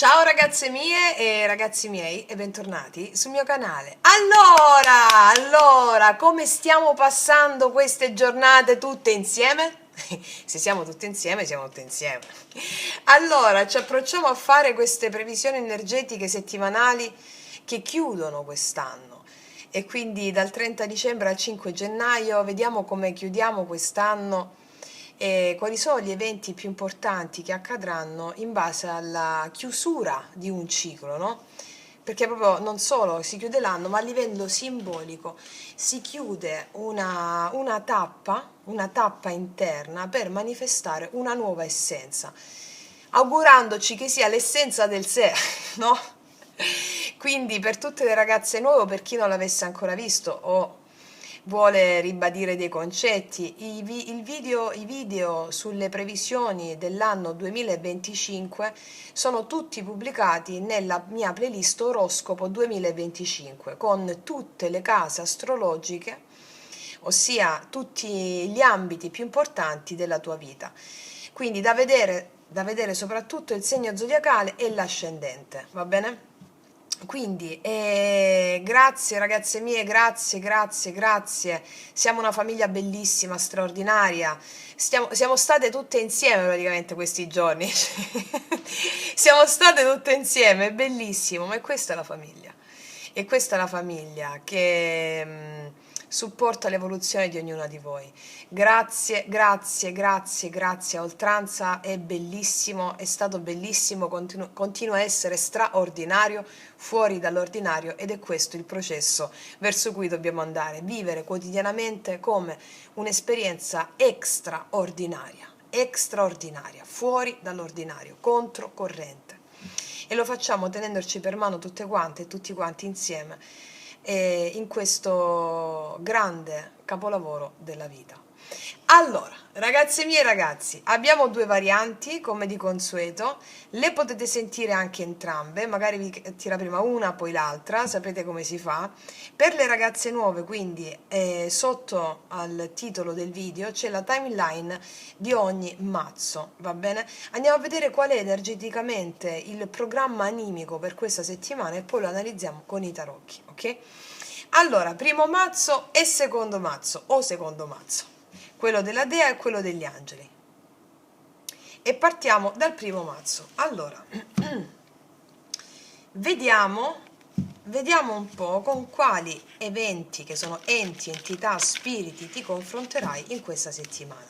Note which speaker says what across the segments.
Speaker 1: Ciao ragazze mie e ragazzi miei e bentornati sul mio canale. Allora, come stiamo passando queste giornate tutte insieme? Se siamo tutte insieme, siamo tutte insieme. Allora, ci approcciamo a fare queste previsioni energetiche settimanali che chiudono quest'anno. E quindi dal 30 dicembre al 5 gennaio vediamo come chiudiamo quest'anno e quali sono gli eventi più importanti che accadranno in base alla chiusura di un ciclo, no? Perché proprio non solo si chiude l'anno, ma a livello simbolico si chiude una tappa interna per manifestare una nuova essenza, augurandoci che sia l'essenza del sé, no? Quindi per tutte le ragazze nuove, o per chi non l'avesse ancora visto o vuole ribadire dei concetti, i video sulle previsioni dell'anno 2025 sono tutti pubblicati nella mia playlist Oroscopo 2025 con tutte le case astrologiche, ossia tutti gli ambiti più importanti della tua vita. Quindi da vedere soprattutto il segno zodiacale e l'ascendente, va bene? Quindi, grazie ragazze mie, grazie. Siamo una famiglia bellissima, straordinaria. Siamo state tutte insieme praticamente questi giorni. Siamo state tutte insieme, è bellissimo, ma questa è la famiglia. E questa è la famiglia che supporta l'evoluzione di ognuna di voi. Grazie a oltranza, è bellissimo, è stato bellissimo, continua a essere straordinario, fuori dall'ordinario, ed è questo il processo verso cui dobbiamo andare, vivere quotidianamente come un'esperienza extraordinaria, fuori dall'ordinario, controcorrente. E lo facciamo tenendoci per mano tutte quante e tutti quanti insieme in questo grande capolavoro della vita. Allora, ragazze mie e ragazzi, abbiamo due varianti come di consueto, le potete sentire anche entrambe, magari vi tira prima una poi l'altra, sapete come si fa. Per le ragazze nuove, quindi, sotto al titolo del video c'è la timeline di ogni mazzo, va bene? Andiamo a vedere qual è energeticamente il programma animico per questa settimana e poi lo analizziamo con i tarocchi, ok? Allora, primo mazzo e secondo mazzo, o secondo mazzo, quello della dea e quello degli angeli. E partiamo dal primo mazzo. Allora, vediamo un po' con quali eventi, che sono enti, entità, spiriti, ti confronterai in questa settimana.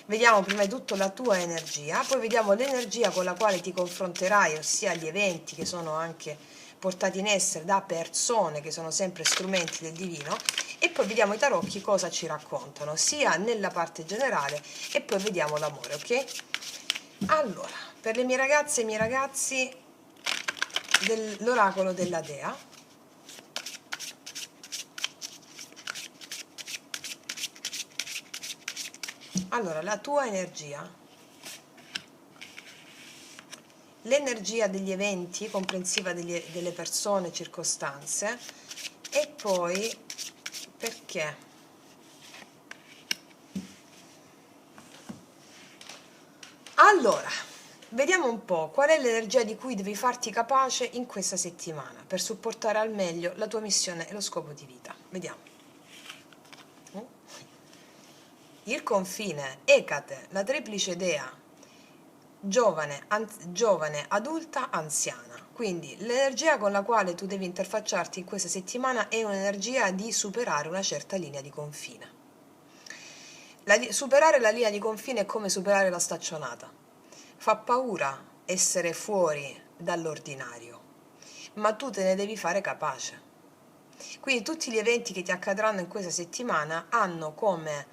Speaker 1: Vediamo prima di tutto la tua energia, poi vediamo l'energia con la quale ti confronterai, ossia gli eventi che sono anche portati in essere da persone che sono sempre strumenti del divino, e poi vediamo i tarocchi cosa ci raccontano, sia nella parte generale e poi vediamo l'amore, ok? Allora, per le mie ragazze e i miei ragazzi dell'oracolo della Dea, allora la tua energia, l'energia degli eventi comprensiva delle persone, circostanze, e poi perché. Allora, vediamo un po' qual è l'energia di cui devi farti capace in questa settimana per supportare al meglio la tua missione e lo scopo di vita. Vediamo. Il confine, Ecate, la triplice dea, giovane, adulta, anziana. Quindi l'energia con la quale tu devi interfacciarti in questa settimana è un'energia di superare una certa linea di confine. Superare la linea di confine è come superare la staccionata. Fa paura essere fuori dall'ordinario, ma tu te ne devi fare capace. Quindi tutti gli eventi che ti accadranno in questa settimana hanno come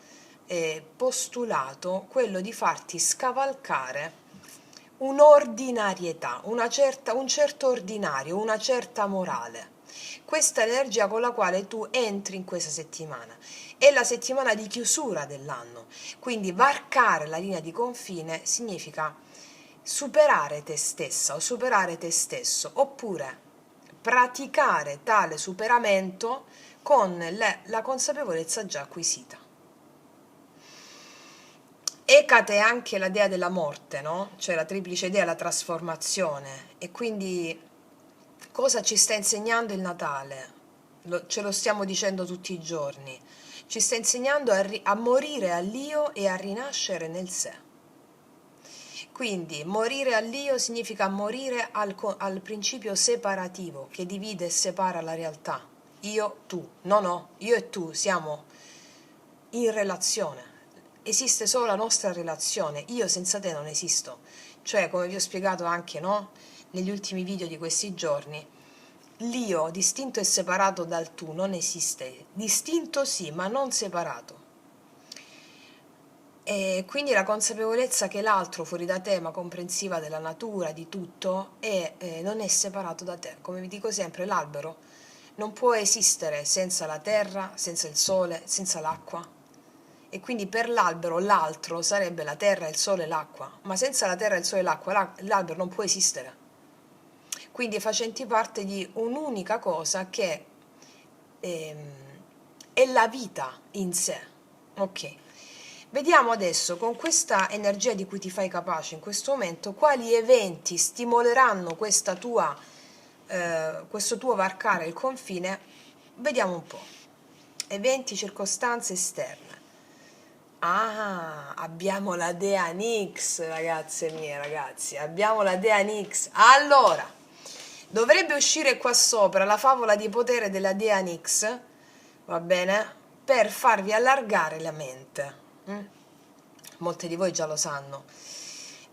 Speaker 1: postulato quello di farti scavalcare un'ordinarietà, un certo ordinario, una certa morale. Questa è l'energia con la quale tu entri in questa settimana. È la settimana di chiusura dell'anno, quindi varcare la linea di confine significa superare te stessa o superare te stesso, oppure praticare tale superamento con la consapevolezza già acquisita. Ecate è anche la dea della morte, no? Cioè la triplice dea, la trasformazione. E quindi cosa ci sta insegnando il Natale? Ce lo stiamo dicendo tutti i giorni. Ci sta insegnando a morire all'io e a rinascere nel sé. Quindi morire all'io significa morire al principio separativo che divide e separa la realtà. Io, tu. No, io e tu siamo in relazione. Esiste solo la nostra relazione. Io senza te non esisto. Cioè, come vi ho spiegato anche, no? Negli ultimi video di questi giorni, l'io distinto e separato dal tu non esiste. Distinto sì, ma non separato. E quindi la consapevolezza che l'altro fuori da te, ma comprensiva della natura, di tutto, non è separato da te. Come vi dico sempre, l'albero non può esistere senza la terra, senza il sole, senza l'acqua. E quindi per l'albero l'altro sarebbe la terra, il sole e l'acqua. Ma senza la terra, il sole e l'acqua l'albero non può esistere. Quindi facenti parte di un'unica cosa che è la vita in sé. Ok. Vediamo adesso, con questa energia di cui ti fai capace in questo momento, quali eventi stimoleranno questo tuo varcare il confine. Vediamo un po'. Eventi, circostanze esterne. Ah, abbiamo la dea Nix, ragazze mie, ragazzi, abbiamo la dea Nix. Allora, dovrebbe uscire qua sopra la favola di potere della dea Nix, va bene? Per farvi allargare la mente. Molte di voi già lo sanno.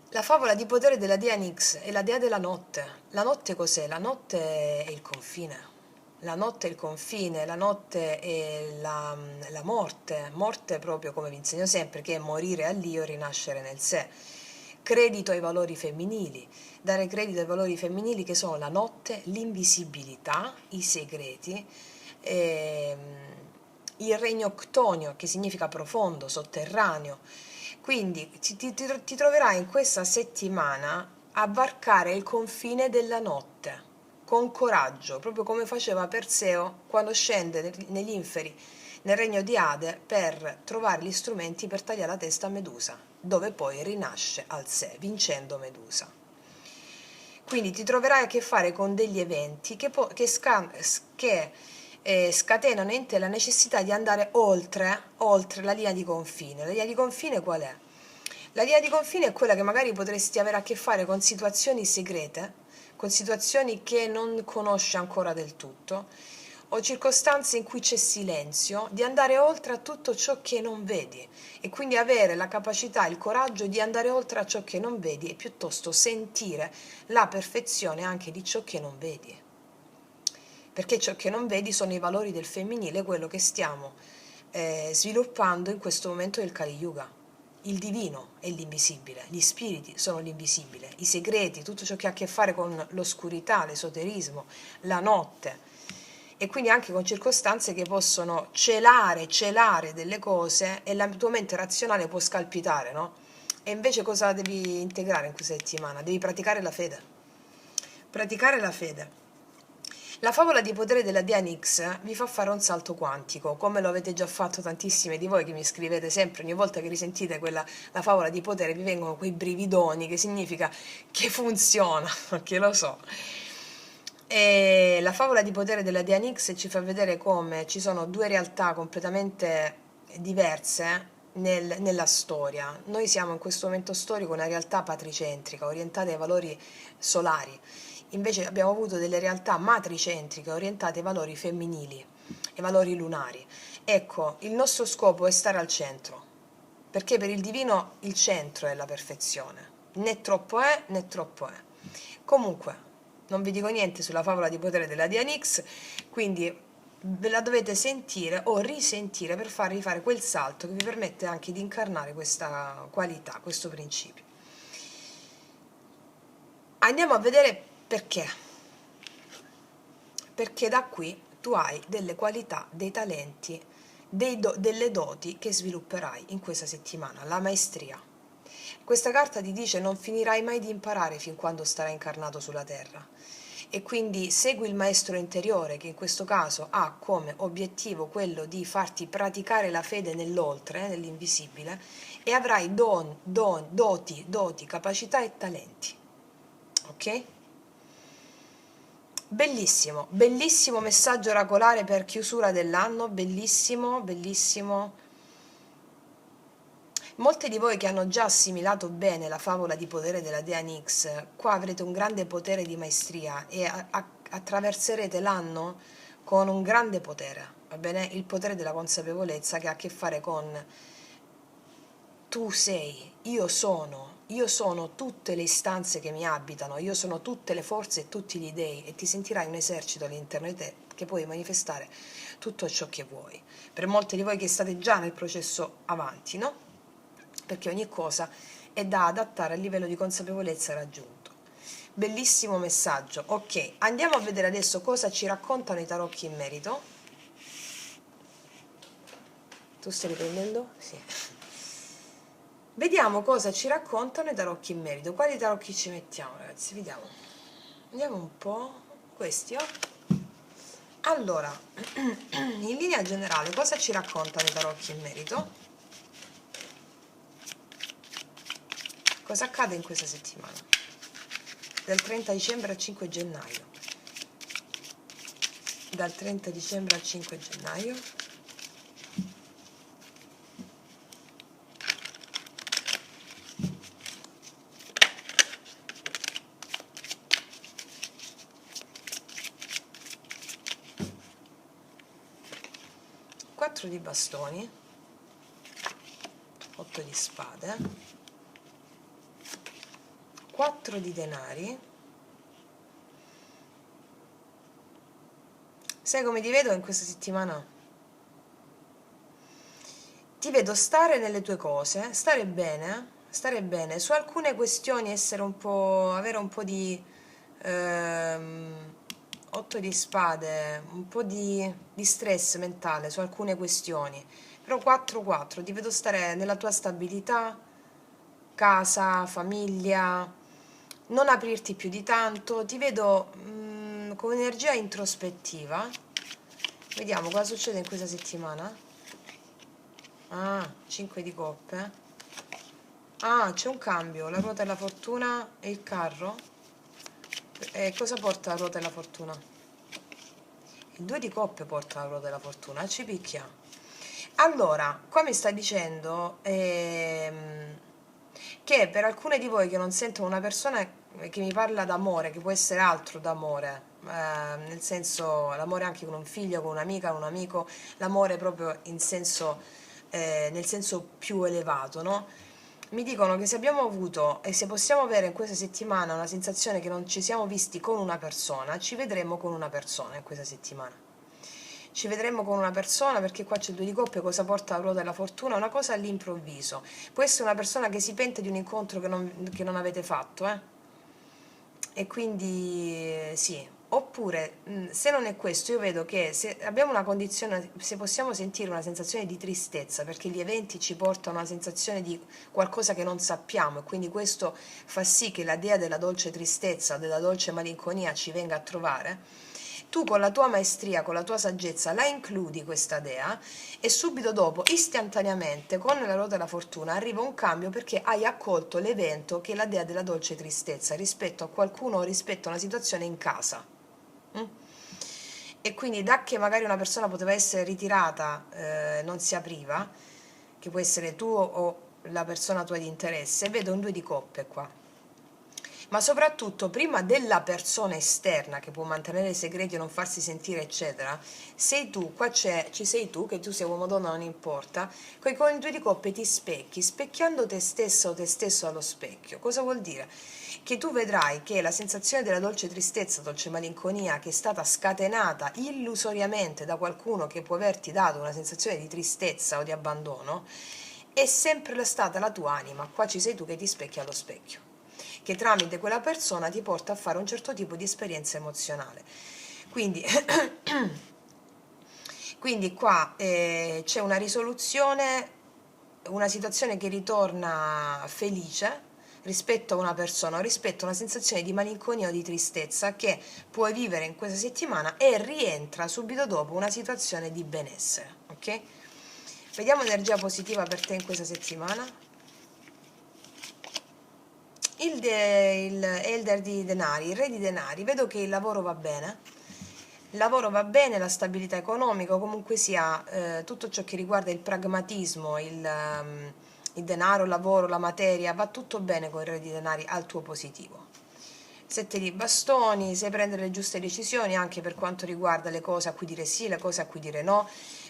Speaker 1: La favola di potere della dea Nix è la dea della notte. La notte cos'è? La notte è il confine. La notte è il confine, la notte è la morte. Morte proprio come vi insegno sempre, che è morire all'io e rinascere nel sé. Credito ai valori femminili. Dare credito ai valori femminili che sono la notte, l'invisibilità, i segreti, il regno octonio, che significa profondo, sotterraneo. Quindi ti troverai in questa settimana a varcare il confine della notte, con coraggio, proprio come faceva Perseo quando scende negli inferi, nel regno di Ade, per trovare gli strumenti per tagliare la testa a Medusa, dove poi rinasce al sé, vincendo Medusa. Quindi ti troverai a che fare con degli eventi che scatenano in te la necessità di andare oltre la linea di confine. La linea di confine qual è? La linea di confine è quella che magari potresti avere a che fare con situazioni segrete, con situazioni che non conosci ancora del tutto, o circostanze in cui c'è silenzio, di andare oltre a tutto ciò che non vedi e quindi avere la capacità, il coraggio di andare oltre a ciò che non vedi e piuttosto sentire la perfezione anche di ciò che non vedi. Perché ciò che non vedi sono i valori del femminile, quello che stiamo sviluppando in questo momento del Kali Yuga. Il divino è l'invisibile, gli spiriti sono l'invisibile, i segreti, tutto ciò che ha a che fare con l'oscurità, l'esoterismo, la notte, e quindi anche con circostanze che possono celare delle cose e la tua mente razionale può scalpitare, no? E invece cosa devi integrare in questa settimana? Devi praticare la fede. Praticare la fede. La favola di potere della dea Nix vi fa fare un salto quantico, come lo avete già fatto tantissime di voi che mi scrivete sempre, ogni volta che risentite la favola di potere vi vengono quei brividoni, che significa che funziona, che lo so. E la favola di potere della dea Nix ci fa vedere come ci sono due realtà completamente diverse nella storia. Noi siamo in questo momento storico una realtà patricentrica, orientata ai valori solari. Invece abbiamo avuto delle realtà matricentriche orientate ai valori femminili, ai valori lunari. Ecco, il nostro scopo è stare al centro, perché per il divino il centro è la perfezione, né troppo è né troppo è. Comunque, non vi dico niente sulla favola di potere della dea Nix, quindi ve la dovete sentire o risentire per farvi fare quel salto che vi permette anche di incarnare questa qualità, questo principio. Andiamo a vedere perché. Perché da qui tu hai delle qualità, dei talenti, delle doti che svilupperai in questa settimana, la maestria. Questa carta ti dice non finirai mai di imparare fin quando starai incarnato sulla terra. E quindi segui il maestro interiore che in questo caso ha come obiettivo quello di farti praticare la fede nell'oltre, nell'invisibile, e avrai doti, capacità e talenti, ok? Bellissimo, bellissimo messaggio oracolare per chiusura dell'anno, bellissimo, bellissimo. Molti di voi che hanno già assimilato bene la favola di potere della dea Nix, qua avrete un grande potere di maestria e attraverserete l'anno con un grande potere, va bene? Il potere della consapevolezza che ha a che fare con tu sei, io sono tutte le istanze che mi abitano, io sono tutte le forze e tutti gli dei, e ti sentirai un esercito all'interno di te che puoi manifestare tutto ciò che vuoi. Per molti di voi che state già nel processo avanti, no? Perché ogni cosa è da adattare al livello di consapevolezza raggiunto. Bellissimo messaggio. Ok, andiamo a vedere adesso cosa ci raccontano i tarocchi in merito. Tu stai riprendendo? Sì. Vediamo cosa ci raccontano i tarocchi in merito. Quali tarocchi ci mettiamo, ragazzi? Vediamo. Vediamo un po'. Questi, oh. Allora, in linea generale, cosa ci raccontano i tarocchi in merito? Cosa accade in questa settimana? Dal 30 dicembre al 5 gennaio. Dal 30 dicembre al 5 gennaio. Quattro di bastoni, 8 di spade, 4 di denari. Sai come ti vedo in questa settimana? Ti vedo stare nelle tue cose, stare bene, su alcune questioni essere un po', avere un po' di 8 di spade, un po' di stress mentale su alcune questioni, però 4-4, ti vedo stare nella tua stabilità, casa, famiglia, non aprirti più di tanto, ti vedo con energia introspettiva. Vediamo cosa succede in questa settimana. Ah, 5 di coppe. Ah, c'è un cambio, la ruota della fortuna e il carro. Cosa porta la ruota della fortuna? Il 2 di coppe porta la ruota della fortuna, ci picchia. Allora, qua mi sta dicendo che per alcune di voi che non sentono una persona che mi parla d'amore, che può essere altro d'amore, nel senso l'amore anche con un figlio, con un'amica, con un amico, l'amore proprio in senso, nel senso più elevato, no? Mi dicono che se abbiamo avuto e se possiamo avere in questa settimana una sensazione che non ci siamo visti con una persona, ci vedremo con una persona in questa settimana. Ci vedremo con una persona perché qua c'è il 2 di coppe, cosa porta la ruota della fortuna? Una cosa all'improvviso. Può essere una persona che si pente di un incontro che non avete fatto, e quindi sì. Oppure, se non è questo, io vedo che se abbiamo una condizione, se possiamo sentire una sensazione di tristezza, perché gli eventi ci portano a una sensazione di qualcosa che non sappiamo, e quindi questo fa sì che la dea della dolce tristezza, della dolce malinconia ci venga a trovare, tu con la tua maestria, con la tua saggezza, la includi questa dea e subito dopo, istantaneamente, con la ruota della fortuna, arriva un cambio perché hai accolto l'evento che è la dea della dolce tristezza rispetto a qualcuno o rispetto a una situazione in casa. E quindi da che magari una persona poteva essere ritirata, non si apriva, che può essere tu o la persona tua di interesse, vedo un 2 di coppe qua. Ma soprattutto prima della persona esterna che può mantenere i segreti o non farsi sentire eccetera, sei tu, qua ci sei tu, che tu sia uomo o donna non importa, con il 2 di coppe ti specchi, specchiando te stessa o te stesso allo specchio. Cosa vuol dire? Che tu vedrai che la sensazione della dolce tristezza, dolce malinconia, che è stata scatenata illusoriamente da qualcuno che può averti dato una sensazione di tristezza o di abbandono, è sempre stata la tua anima. Qua ci sei tu che ti specchi allo specchio, che tramite quella persona ti porta a fare un certo tipo di esperienza emozionale. Quindi qua c'è una risoluzione, una situazione che ritorna felice rispetto a una persona o rispetto a una sensazione di malinconia o di tristezza che puoi vivere in questa settimana, e rientra subito dopo una situazione di benessere, ok? Vediamo energia positiva per te in questa settimana. il Elder di denari, il re di denari, vedo che il lavoro va bene, la stabilità economica, comunque sia tutto ciò che riguarda il pragmatismo, il denaro, il lavoro, la materia, va tutto bene con il re di denari al tuo positivo. Sette di bastoni, sai prendere le giuste decisioni anche per quanto riguarda le cose a cui dire sì, le cose a cui dire no.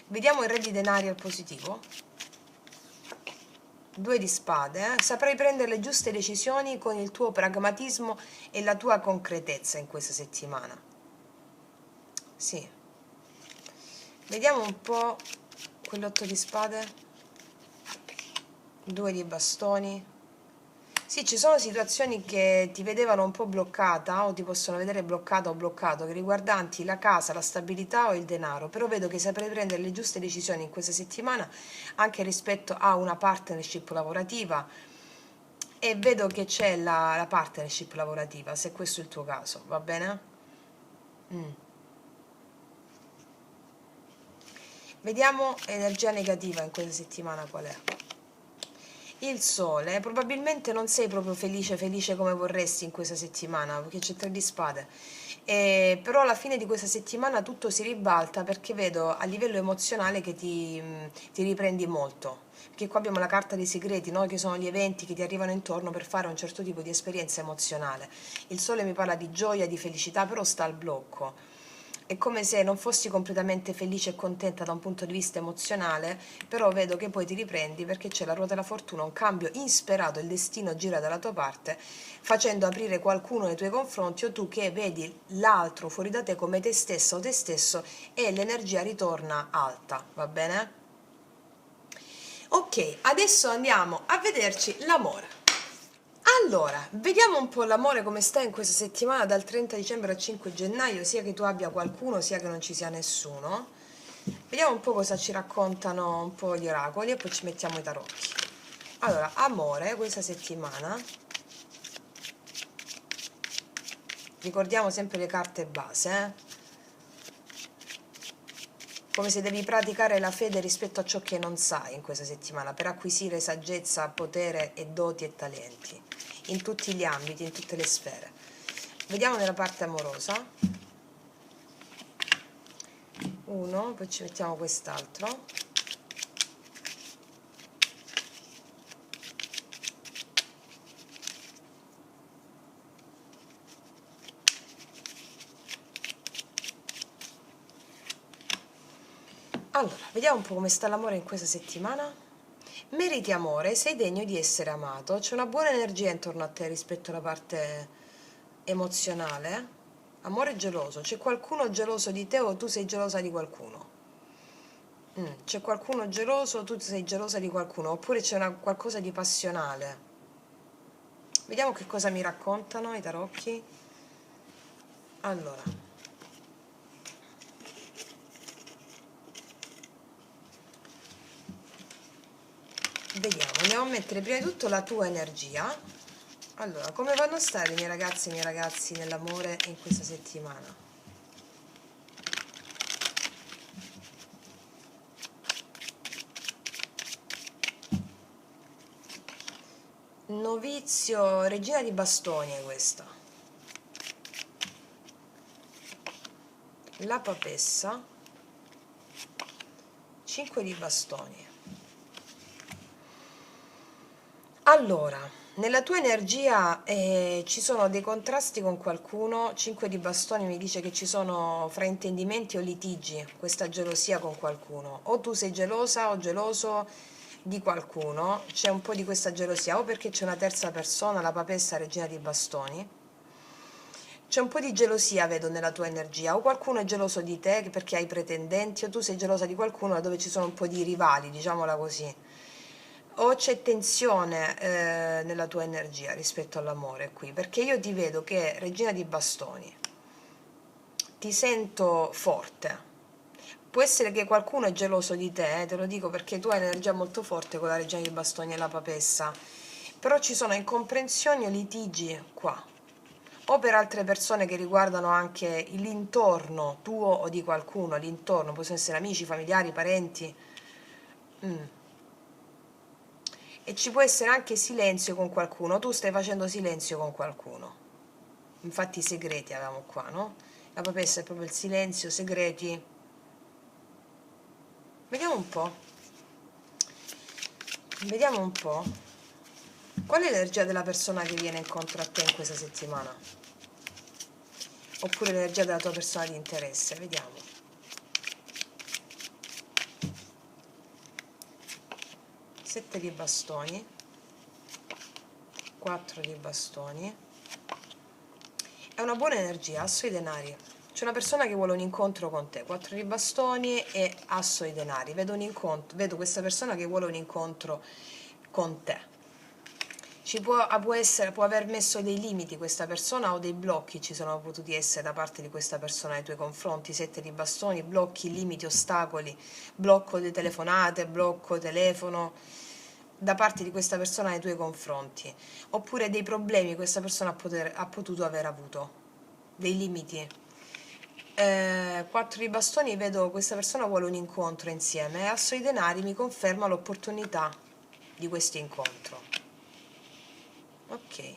Speaker 1: Vediamo il re di denari al positivo. Due di spade, saprai prendere le giuste decisioni con il tuo pragmatismo e la tua concretezza in questa settimana. Sì. Vediamo un po' quell'otto di spade. Due di bastoni. Sì, ci sono situazioni che ti vedevano un po' bloccata o ti possono vedere bloccata o bloccato, che riguardanti la casa, la stabilità o il denaro, però vedo che saprai prendere le giuste decisioni in questa settimana anche rispetto a una partnership lavorativa, e vedo che c'è la partnership lavorativa, se questo è il tuo caso, va bene? Mm. Vediamo energia negativa in questa settimana qual è. Il sole, probabilmente non sei proprio felice come vorresti in questa settimana, perché c'è tre di spade. Però alla fine di questa settimana tutto si ribalta perché vedo a livello emozionale che ti riprendi molto. Perché qua abbiamo la carta dei segreti, no? Che sono gli eventi che ti arrivano intorno per fare un certo tipo di esperienza emozionale. Il sole mi parla di gioia, di felicità, però sta al blocco. È come se non fossi completamente felice e contenta da un punto di vista emozionale, però vedo che poi ti riprendi perché c'è la ruota della fortuna, un cambio insperato, il destino gira dalla tua parte, facendo aprire qualcuno nei tuoi confronti, o tu che vedi l'altro fuori da te come te stessa o te stesso, e l'energia ritorna alta, va bene? Ok, adesso andiamo a vederci l'amore. Allora, vediamo un po' l'amore come sta in questa settimana dal 30 dicembre al 5 gennaio, sia che tu abbia qualcuno sia che non ci sia nessuno. Vediamo un po' cosa ci raccontano un po' gli oracoli e poi ci mettiamo i tarocchi. Allora, amore questa settimana. Ricordiamo sempre le carte base, come se devi praticare la fede rispetto a ciò che non sai in questa settimana per acquisire saggezza, potere e doti e talenti in tutti gli ambiti, in tutte le sfere. Vediamo nella parte amorosa. Uno, poi ci mettiamo quest'altro. Allora, vediamo un po' come sta l'amore in questa settimana. Meriti amore, sei degno di essere amato, c'è una buona energia intorno a te rispetto alla parte emozionale. Amore geloso, c'è qualcuno geloso di te o tu sei gelosa di qualcuno. C'è qualcuno geloso o tu sei gelosa di qualcuno, oppure c'è qualcosa di passionale. Vediamo che cosa mi raccontano i tarocchi. Allora, vediamo, andiamo a mettere prima di tutto la tua energia. Allora, come vanno a stare i miei ragazzi e i miei ragazzi nell'amore in questa settimana? Novizio, regina di bastoni è questa. La papessa, 5 di bastoni. Allora, nella tua energia ci sono dei contrasti con qualcuno. 5 di bastoni mi dice che ci sono fraintendimenti o litigi, questa gelosia con qualcuno. O tu sei gelosa o geloso di qualcuno, c'è un po' di questa gelosia, o perché c'è una terza persona, la papessa regina di bastoni. C'è un po' di gelosia, vedo, nella tua energia, o qualcuno è geloso di te perché hai pretendenti, o tu sei gelosa di qualcuno dove ci sono un po' di rivali, diciamola così. O c'è tensione nella tua energia rispetto all'amore qui, perché io ti vedo che regina di bastoni, ti sento forte. Può essere che qualcuno è geloso di te, te lo dico perché tu hai un'energia molto forte con la regina di bastoni e la papessa, però ci sono incomprensioni o litigi qua, o per altre persone che riguardano anche l'intorno tuo o di qualcuno, l'intorno, possono essere amici, familiari, parenti. e ci può essere anche silenzio con qualcuno, tu stai facendo silenzio con qualcuno, infatti i segreti avevamo qua, no? La papessa è proprio il silenzio, segreti. Vediamo un po', vediamo un po', qual è l'energia della persona che viene incontro a te in questa settimana, oppure l'energia della tua persona di interesse, vediamo. 7 di bastoni, 4 di bastoni, è una buona energia, asso di denari, c'è una persona che vuole un incontro con te, 4 di bastoni e asso di denari, vedo un incontro, vedo questa persona che vuole un incontro con te. Può aver messo dei limiti questa persona, o dei blocchi ci sono potuti essere da parte di questa persona nei tuoi confronti, 7 di bastoni, blocchi, limiti, ostacoli, blocco di telefonate, blocco telefono da parte di questa persona nei tuoi confronti, oppure dei problemi questa persona ha potuto aver avuto, dei limiti. 4 di bastoni, vedo questa persona vuole un incontro insieme, e asso di denari mi conferma l'opportunità di questo incontro. Ok,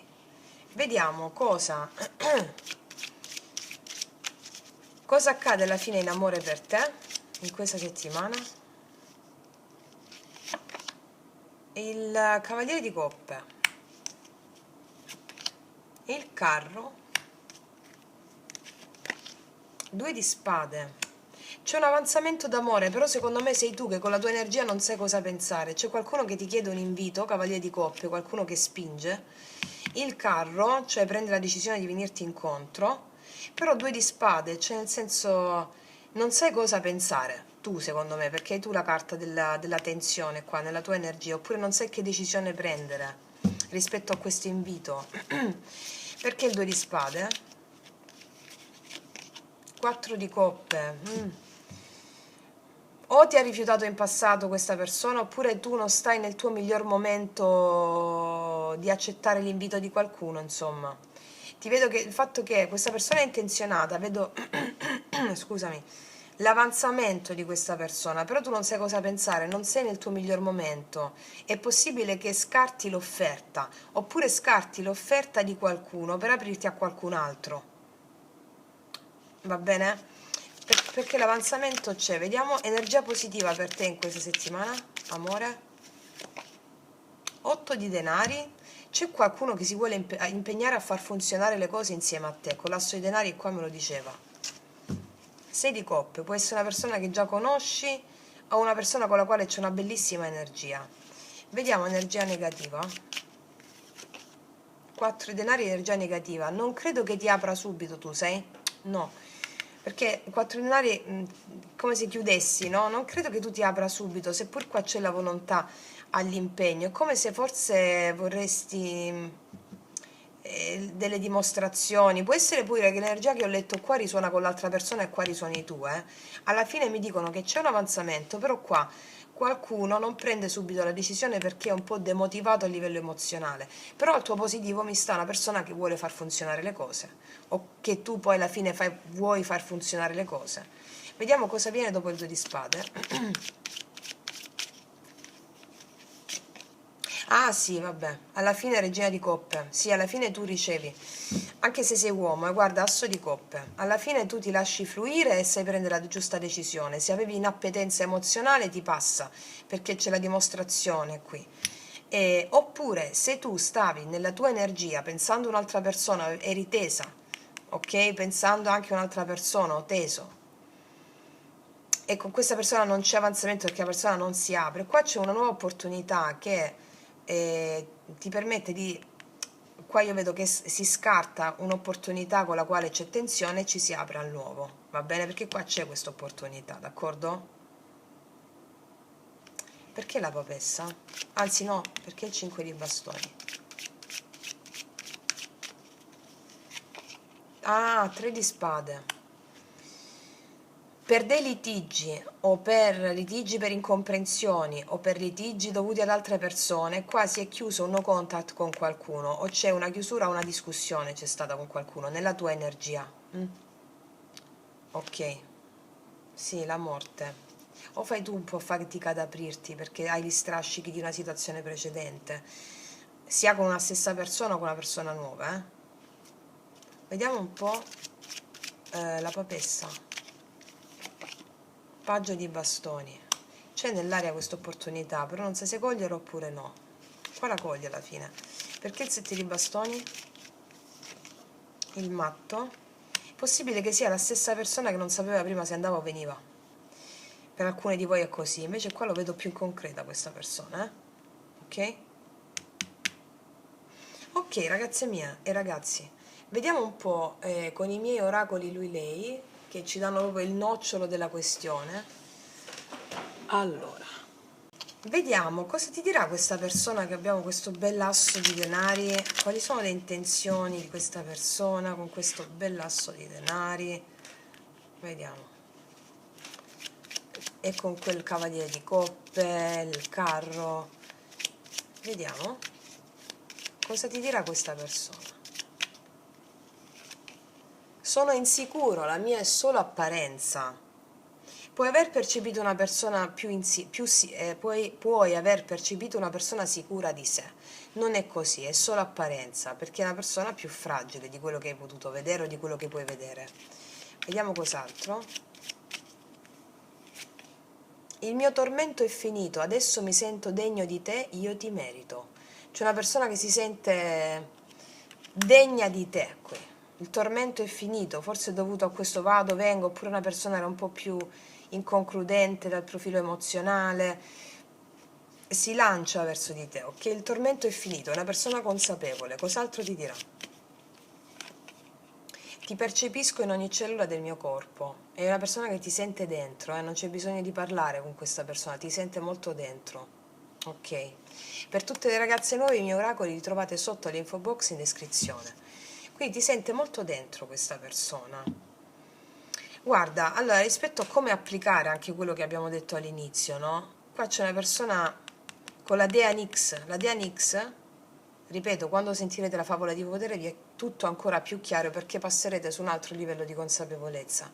Speaker 1: vediamo cosa cosa accade alla fine in amore per te in questa settimana. Il cavaliere di coppe, il carro, 2 di spade. C'è un avanzamento d'amore, però secondo me sei tu che con la tua energia non sai cosa pensare. C'è qualcuno che ti chiede un invito, cavaliere di coppe, qualcuno che spinge. Il carro, cioè prende la decisione di venirti incontro, però 2 di spade, cioè nel senso non sai cosa pensare, tu secondo me, perché hai tu la carta della tensione qua, nella tua energia, oppure non sai che decisione prendere rispetto a questo invito. Perché il 2 di spade? 4 di coppe. O ti ha rifiutato in passato questa persona, oppure tu non stai nel tuo miglior momento di accettare l'invito di qualcuno, insomma. Ti vedo che il fatto che questa persona è intenzionata, vedo, scusami, l'avanzamento di questa persona, però tu non sai cosa pensare, non sei nel tuo miglior momento. È possibile che scarti l'offerta, oppure scarti l'offerta di qualcuno per aprirti a qualcun altro. Va bene? Perché l'avanzamento c'è. Vediamo energia positiva per te in questa settimana, amore. 8 di denari. C'è qualcuno che si vuole impegnare a far funzionare le cose insieme a te, con l'asso di denari qua me lo diceva. 6 di coppe, può essere una persona che già conosci o una persona con la quale c'è una bellissima energia. Vediamo energia negativa. 4 di denari, energia negativa. Non credo che ti apra subito, tu sai? No, perché 4 di denari come se chiudessi, no? Non credo che tu ti apra subito, seppur qua c'è la volontà all'impegno. È come se forse vorresti delle dimostrazioni. Può essere pure che l'energia che ho letto qua risuona con l'altra persona e qua risuoni tu, eh. Alla fine mi dicono che c'è un avanzamento, però qua qualcuno non prende subito la decisione perché è un po' demotivato a livello emozionale. Però al tuo positivo mi sta una persona che vuole far funzionare le cose, o che tu poi alla fine vuoi far funzionare le cose. Vediamo cosa viene dopo il 2 di spade. Ah sì, vabbè, alla fine regina di coppe, sì, alla fine tu ricevi, anche se sei uomo, guarda, asso di coppe, alla fine tu ti lasci fluire e sai prendere la giusta decisione, se avevi inappetenza emozionale ti passa, perché c'è la dimostrazione qui. Oppure se tu stavi nella tua energia pensando a un'altra persona, eri tesa, ok? Pensando anche a un'altra persona o teso, e con questa persona non c'è avanzamento perché la persona non si apre, qua c'è una nuova opportunità che ti permette di, qua io vedo che si scarta un'opportunità con la quale c'è tensione e ci si apre al nuovo, va bene? Perché qua c'è questa opportunità, d'accordo? Perché la papessa? Anzi no, perché il 5 di bastoni? Ah, 3 di spade. Per dei litigi o per litigi per incomprensioni o per litigi dovuti ad altre persone, qua si è chiuso un no contact con qualcuno o c'è una chiusura o una discussione c'è stata con qualcuno nella tua energia. Ok, sì, la morte. o fai tu un po' fatica ad aprirti perché hai gli strascichi di una situazione precedente, sia con una stessa persona o con una persona nuova, Vediamo un po' la papessa, paggio di bastoni. C'è nell'aria questa opportunità, però non sai se cogliere oppure no. Qua la coglie alla fine. Perché il 7 di bastoni? Il matto. È possibile che sia la stessa persona che non sapeva prima se andava o veniva. Per alcune di voi è così, invece qua lo vedo più concreta questa persona, ok? Ok, ragazze mie e ragazzi, vediamo un po' con i miei oracoli lui-lei, che ci danno proprio il nocciolo della questione. Allora, vediamo cosa ti dirà questa persona che abbiamo questo bell'asso di denari, quali sono le intenzioni di questa persona con questo bell'asso di denari, vediamo. E con quel cavaliere di coppe, il carro, vediamo cosa ti dirà questa persona. Sono insicuro, la mia è solo apparenza. Puoi aver percepito una persona puoi aver percepito una persona sicura di sé. Non è così, è solo apparenza, perché è una persona più fragile di quello che hai potuto vedere o di quello che puoi vedere. Vediamo cos'altro. Il mio tormento è finito, adesso mi sento degno di te, io ti merito. C'è una persona che si sente degna di te qui. Il tormento è finito, forse è dovuto a questo vado, vengo, oppure una persona era un po' più inconcludente dal profilo emozionale, si lancia verso di te, ok? Il tormento è finito, è una persona consapevole. Cos'altro ti dirà? Ti percepisco in ogni cellula del mio corpo. È una persona che ti sente dentro, non c'è bisogno di parlare con questa persona, ti sente molto dentro. Ok. Per tutte le ragazze nuove i miei oracoli li trovate sotto l'info box in descrizione. Quindi ti sente molto dentro questa persona. Guarda, allora rispetto a come applicare anche quello che abbiamo detto all'inizio, no? Qua c'è una persona con la dea Nix. La dea Nix, ripeto, quando sentirete la favola di potere vi è tutto ancora più chiaro perché passerete su un altro livello di consapevolezza.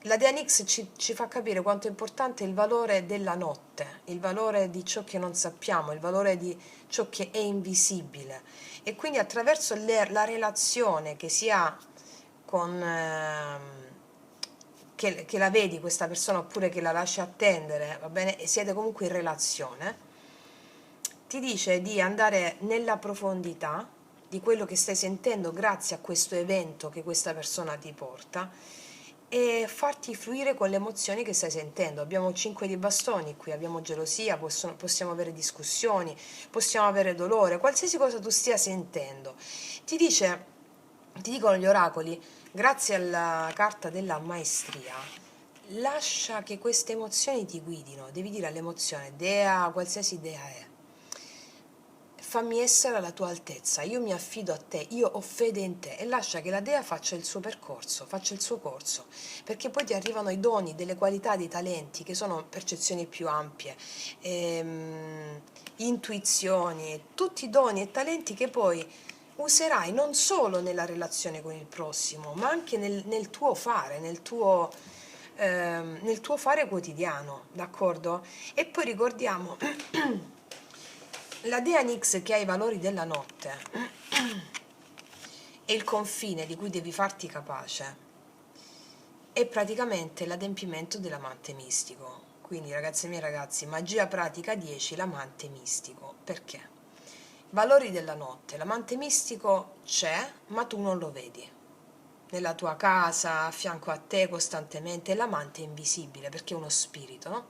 Speaker 1: La dea Nix ci fa capire quanto è importante il valore della notte, il valore di ciò che non sappiamo, il valore di ciò che è invisibile. E quindi attraverso la relazione che si ha con... che la vedi questa persona oppure che la lasci attendere, va bene? E siete comunque in relazione, ti dice di andare nella profondità di quello che stai sentendo grazie a questo evento che questa persona ti porta e farti fluire con le emozioni che stai sentendo. Abbiamo 5 di bastoni qui, abbiamo gelosia, possiamo avere discussioni, possiamo avere dolore, qualsiasi cosa tu stia sentendo. Ti dicono gli oracoli, grazie alla carta della maestria, lascia che queste emozioni ti guidino, devi dire all'emozione, dea, qualsiasi dea è, fammi essere alla tua altezza, io mi affido a te, io ho fede in te, e lascia che la dea faccia il suo percorso, faccia il suo corso, perché poi ti arrivano i doni, delle qualità, dei talenti che sono percezioni più ampie, intuizioni, tutti i doni e talenti che poi userai non solo nella relazione con il prossimo, ma anche nel tuo fare, nel tuo fare quotidiano, d'accordo? E poi ricordiamo la dea Nix che ha i valori della notte e il confine di cui devi farti capace è praticamente l'adempimento dell'amante mistico. Quindi ragazze mie e ragazzi, magia pratica 10, l'amante mistico. Perché? Valori della notte, l'amante mistico c'è, ma tu non lo vedi. Nella tua casa, a fianco a te costantemente, l'amante è invisibile perché è uno spirito, no?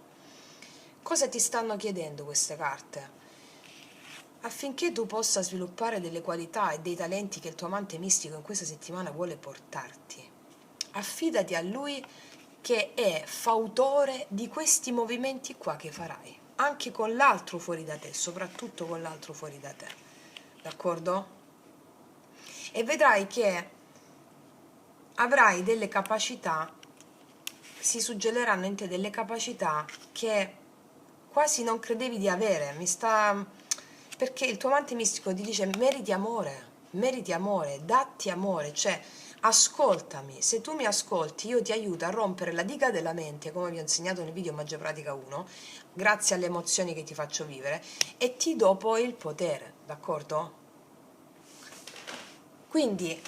Speaker 1: Cosa ti stanno chiedendo queste carte? Affinché tu possa sviluppare delle qualità e dei talenti che il tuo amante mistico in questa settimana vuole portarti, affidati a lui che è fautore di questi movimenti qua che farai, anche con l'altro fuori da te, soprattutto con l'altro fuori da te, d'accordo? E vedrai che avrai delle capacità, si suggelleranno in te delle capacità che quasi non credevi di avere, perché il tuo amante mistico ti dice meriti amore, datti amore, cioè Ascoltami, se tu mi ascolti io ti aiuto a rompere la diga della mente, come vi ho insegnato nel video Magia Pratica 1, grazie alle emozioni che ti faccio vivere, e ti do poi il potere, d'accordo? Quindi,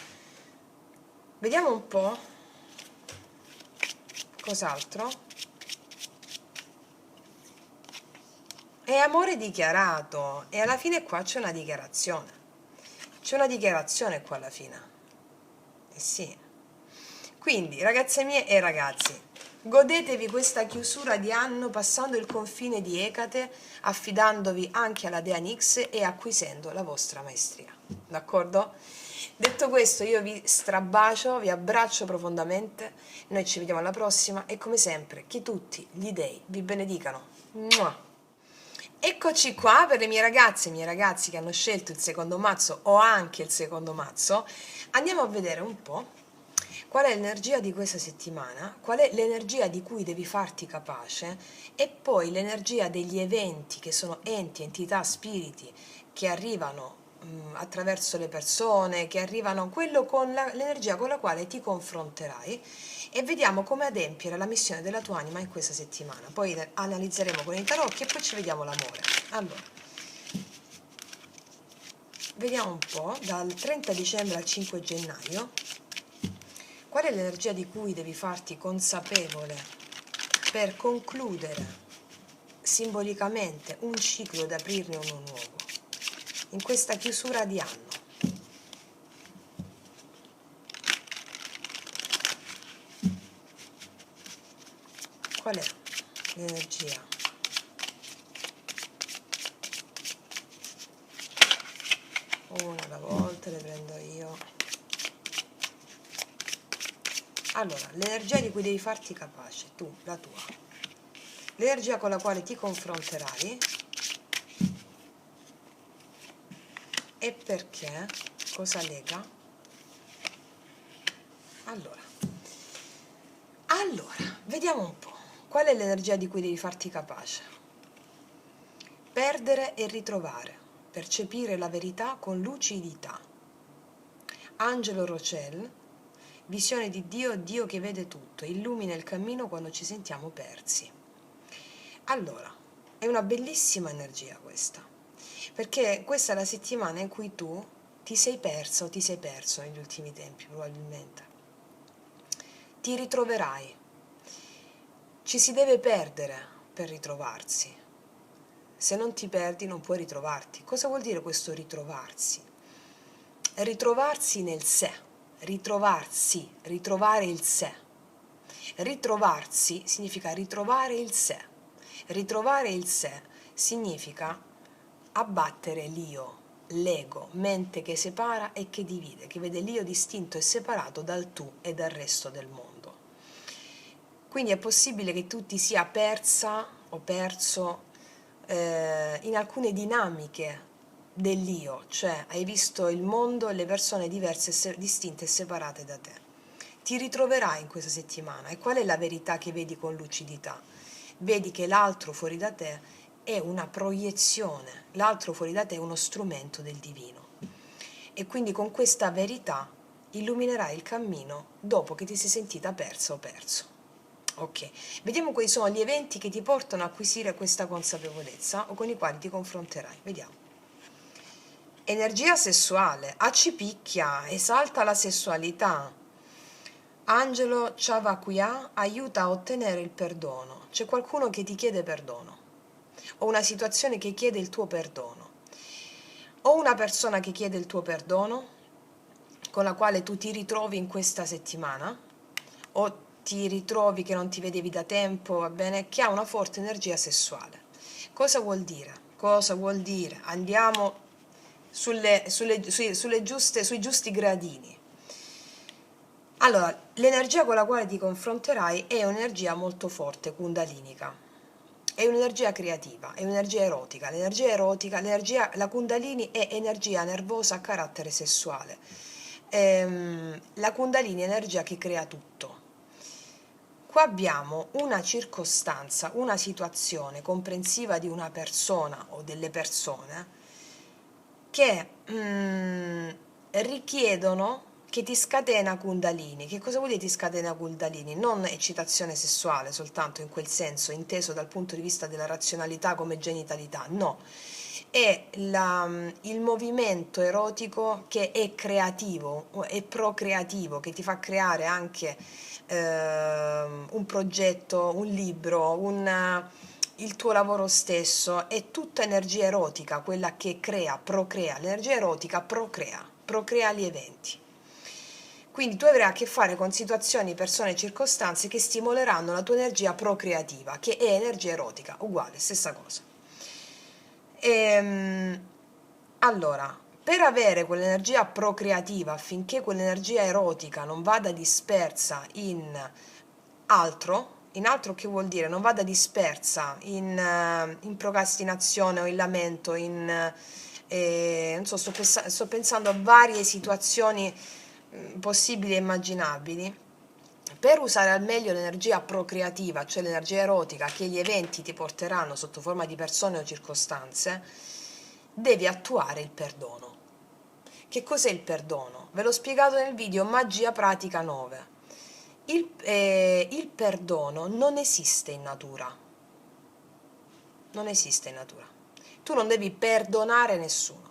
Speaker 1: vediamo un po' cos'altro. È amore dichiarato, e alla fine qua c'è una dichiarazione. C'è una dichiarazione qua alla fine. Eh sì. Quindi, ragazze mie e ragazzi, godetevi questa chiusura di anno passando il confine di Ecate, affidandovi anche alla Dea Nix e acquisendo la vostra maestria. D'accordo? Detto questo, io vi strabacio, vi abbraccio profondamente, noi ci vediamo alla prossima e come sempre, che tutti gli dei vi benedicano. Mua! Eccoci qua per le mie ragazze e i miei ragazzi che hanno scelto il secondo mazzo o anche il secondo mazzo. Andiamo a vedere un po' qual è l'energia di questa settimana, qual è l'energia di cui devi farti capace e poi l'energia degli eventi che sono enti, entità, spiriti che arrivano attraverso le persone, che arrivano, quello con l'energia con la quale ti confronterai e vediamo come adempiere la missione della tua anima in questa settimana. Poi analizzeremo con i tarocchi e poi ci vediamo l'amore. Allora, vediamo un po' dal 30 dicembre al 5 gennaio qual è l'energia di cui devi farti consapevole per concludere simbolicamente un ciclo ed aprirne uno nuovo in questa chiusura di anno. Qual è l'energia? Una alla volta le prendo io. Allora, l'energia di cui devi farti capace, tu, la tua. L'energia con la quale ti confronterai e perché, cosa lega? Allora, vediamo un po'. Qual è l'energia di cui devi farti capace? Perdere e ritrovare, percepire la verità con lucidità. Angelo Rochelle, visione di Dio, Dio che vede tutto, illumina il cammino quando ci sentiamo persi. Allora, è una bellissima energia questa, perché questa è la settimana in cui tu ti sei persa o ti sei perso negli ultimi tempi probabilmente. Ti ritroverai. Ci si deve perdere per ritrovarsi. Se non ti perdi non puoi ritrovarti. Cosa vuol dire questo ritrovarsi? Ritrovarsi nel sé, ritrovarsi, ritrovare il sé. Ritrovarsi significa ritrovare il sé. Ritrovare il sé significa abbattere l'io, l'ego, mente che separa e che divide, che vede l'io distinto e separato dal tu e dal resto del mondo. Quindi è possibile che tu ti sia persa o perso in alcune dinamiche dell'io, cioè hai visto il mondo e le persone diverse, distinte e separate da te. Ti ritroverai in questa settimana e qual è la verità che vedi con lucidità? Vedi che l'altro fuori da te è una proiezione, l'altro fuori da te è uno strumento del divino. E quindi con questa verità illuminerai il cammino dopo che ti sei sentita persa o perso. Ok, vediamo quali sono gli eventi che ti portano a acquisire questa consapevolezza o con i quali ti confronterai. Vediamo. Energia sessuale, accipicchia, esalta la sessualità. Angelo Chavakuya aiuta a ottenere il perdono. C'è qualcuno che ti chiede perdono o una situazione che chiede il tuo perdono o una persona che chiede il tuo perdono con la quale tu ti ritrovi in questa settimana o ti ritrovi che non ti vedevi da tempo, va bene, che ha una forte energia sessuale. Cosa vuol dire? Cosa vuol dire? Andiamo sui giusti gradini. Allora, l'energia con la quale ti confronterai è un'energia molto forte, kundalinica. È un'energia creativa, è un'energia erotica. La kundalini è energia nervosa a carattere sessuale. La kundalini è energia che crea tutto. Qua abbiamo una circostanza, una situazione comprensiva di una persona o delle persone che richiedono che ti scatena Kundalini. Che cosa vuol dire ti scatena Kundalini? Non eccitazione sessuale soltanto in quel senso, inteso dal punto di vista della razionalità come genitalità, no. È il movimento erotico che è creativo, è procreativo, che ti fa creare anche un progetto, un libro, il tuo lavoro stesso, è tutta energia erotica, quella che crea, procrea. L'energia erotica procrea gli eventi. Quindi tu avrai a che fare con situazioni, persone e circostanze che stimoleranno la tua energia procreativa, che è energia erotica, uguale, stessa cosa. Allora, per avere quell'energia procreativa, affinché quell'energia erotica non vada dispersa in altro che vuol dire non vada dispersa in procrastinazione o in lamento, non so, sto pensando a varie situazioni possibili e immaginabili. Per usare al meglio l'energia procreativa, cioè l'energia erotica che gli eventi ti porteranno sotto forma di persone o circostanze, devi attuare il perdono. Che cos'è il perdono? Ve l'ho spiegato nel video Magia Pratica 9. Il perdono non esiste in natura. Non esiste in natura. Tu non devi perdonare nessuno.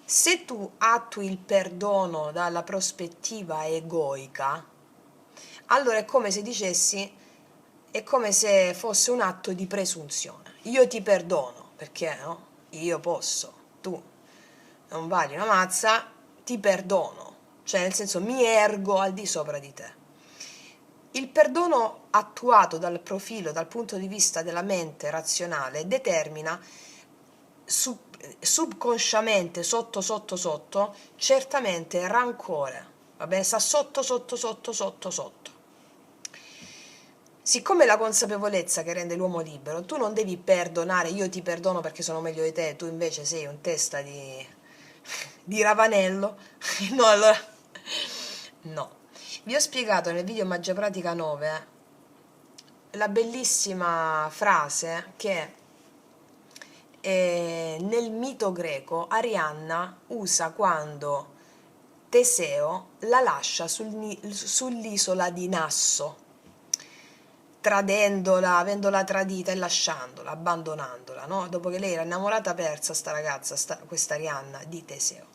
Speaker 1: Se tu attui il perdono dalla prospettiva egoica, allora è come se dicessi, è come se fosse un atto di presunzione. Io ti perdono, perché no? Io posso, tu non vali una mazza, ti perdono, cioè nel senso mi ergo al di sopra di te. Il perdono attuato dal profilo, dal punto di vista della mente razionale, determina subconsciamente, sotto, certamente rancore, va bene? Sta sotto. Siccome è la consapevolezza che rende l'uomo libero, tu non devi perdonare, io ti perdono perché sono meglio di te, tu invece sei un testa di ravanello. No, allora, no. Vi ho spiegato nel video Magia Pratica 9 la bellissima frase che nel mito greco Arianna usa quando Teseo la lascia sull'isola di Nasso, tradendola, avendola tradita e lasciandola, abbandonandola, no? Dopo che lei era innamorata persa, sta ragazza, questa Arianna, di Teseo.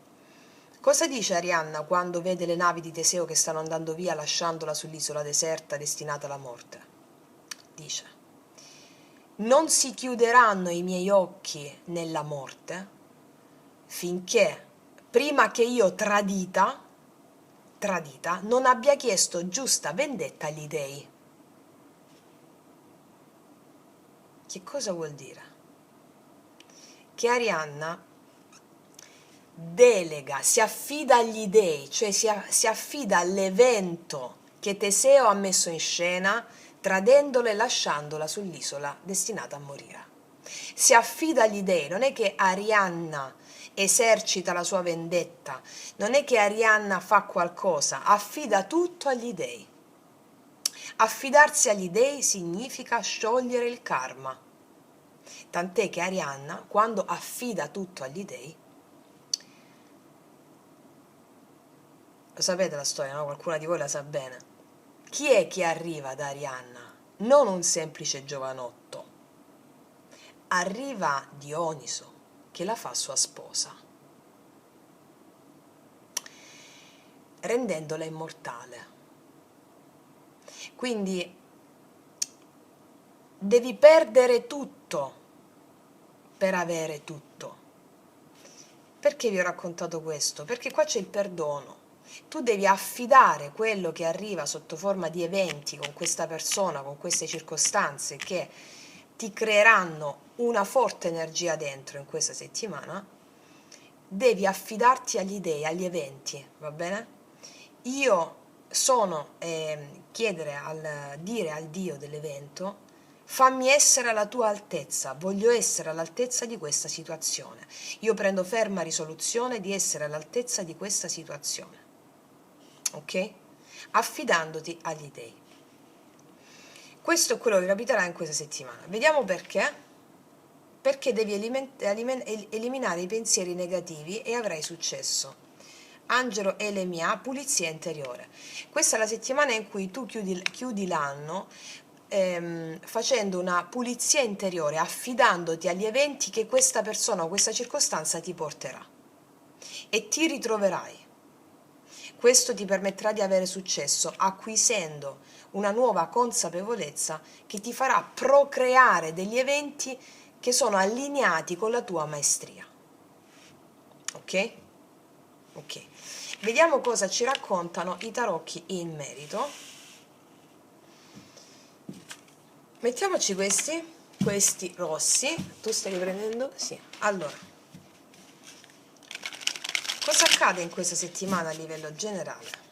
Speaker 1: Cosa dice Arianna quando vede le navi di Teseo che stanno andando via lasciandola sull'isola deserta destinata alla morte? Dice: non si chiuderanno i miei occhi nella morte finché, prima che io tradita, non abbia chiesto giusta vendetta agli dei. Che cosa vuol dire? Che Arianna delega, si affida agli dei, cioè si affida all'evento che Teseo ha messo in scena, tradendola e lasciandola sull'isola destinata a morire. Si affida agli dei, non è che Arianna esercita la sua vendetta, non è che Arianna fa qualcosa, affida tutto agli dei. Affidarsi agli dei significa sciogliere il karma. Tant'è che Arianna, quando affida tutto agli dei, lo sapete la storia, no? Qualcuna di voi la sa bene. Chi è che arriva da Arianna? Non un semplice giovanotto. Arriva Dioniso, che la fa sua sposa, rendendola immortale. Quindi devi perdere tutto per avere tutto. Perché vi ho raccontato questo? Perché qua c'è il perdono. Tu devi affidare quello che arriva sotto forma di eventi con questa persona, con queste circostanze che ti creeranno una forte energia dentro in questa settimana. Devi affidarti agli dei, agli eventi, va bene? Io sono dire al Dio dell'evento: fammi essere alla tua altezza, voglio essere all'altezza di questa situazione. Io prendo ferma risoluzione di essere all'altezza di questa situazione. Ok? Affidandoti agli dei. Questo è quello che capiterà in questa settimana. Vediamo perché. Perché devi eliminare i pensieri negativi e avrai successo. Angelo Elemia, pulizia interiore. Questa è la settimana in cui tu chiudi l'anno facendo una pulizia interiore, affidandoti agli eventi che questa persona o questa circostanza ti porterà e ti ritroverai. Questo ti permetterà di avere successo, acquisendo una nuova consapevolezza che ti farà procreare degli eventi che sono allineati con la tua maestria. Ok? Ok. Vediamo cosa ci raccontano i tarocchi in merito. Mettiamoci questi rossi. Tu stai riprendendo? Sì. Allora, cosa accade in questa settimana a livello generale?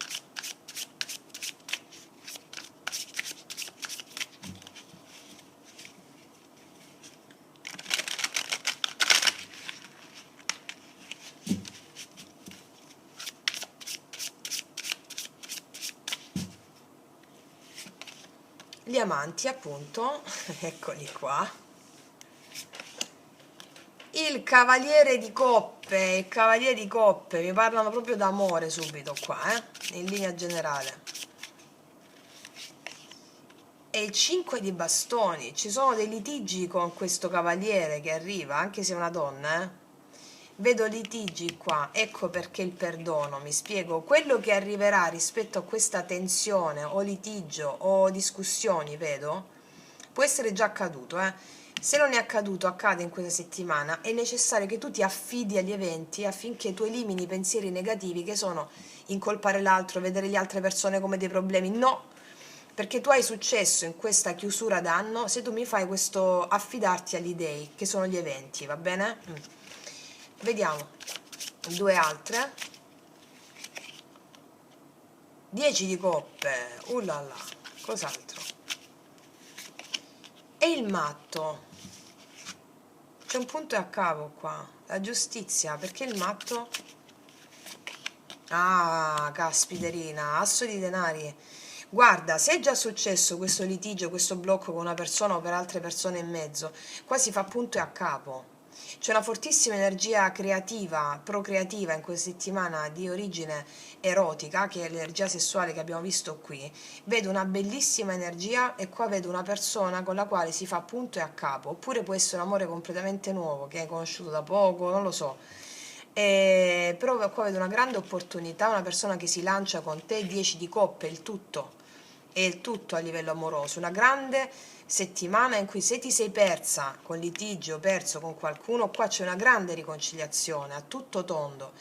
Speaker 1: Gli amanti, appunto, eccoli qua. Il cavaliere di coppe, mi parlano proprio d'amore subito qua, in linea generale. E il 5 di bastoni, ci sono dei litigi con questo cavaliere che arriva, anche se è una donna, Vedo litigi qua, ecco perché il perdono, mi spiego, quello che arriverà rispetto a questa tensione o litigio o discussioni, vedo, può essere già accaduto, Se non è accaduto, accade in questa settimana, è necessario che tu ti affidi agli eventi affinché tu elimini i pensieri negativi che sono incolpare l'altro, vedere le altre persone come dei problemi. No, perché tu hai successo in questa chiusura d'anno se tu mi fai questo affidarti agli dei, che sono gli eventi, va bene? Vediamo, due altre. 10 di coppe, ullala, cos'altro? E il matto. C'è un punto e a capo qua, la giustizia, perché il matto? Ah, caspiterina, asso di denari. Guarda, se è già successo questo litigio, questo blocco con una persona o per altre persone in mezzo, qua si fa punto e a capo. C'è una fortissima energia creativa, procreativa in questa settimana di origine erotica, che è l'energia sessuale che abbiamo visto qui. Vedo una bellissima energia e qua vedo una persona con la quale si fa punto e a capo, oppure può essere un amore completamente nuovo, che hai conosciuto da poco, non lo so. Però qua vedo una grande opportunità, una persona che si lancia con te, 10 di coppe, il tutto, e il tutto a livello amoroso, una grande settimana in cui se ti sei persa con litigio, perso con qualcuno, qua c'è una grande riconciliazione a tutto tondo.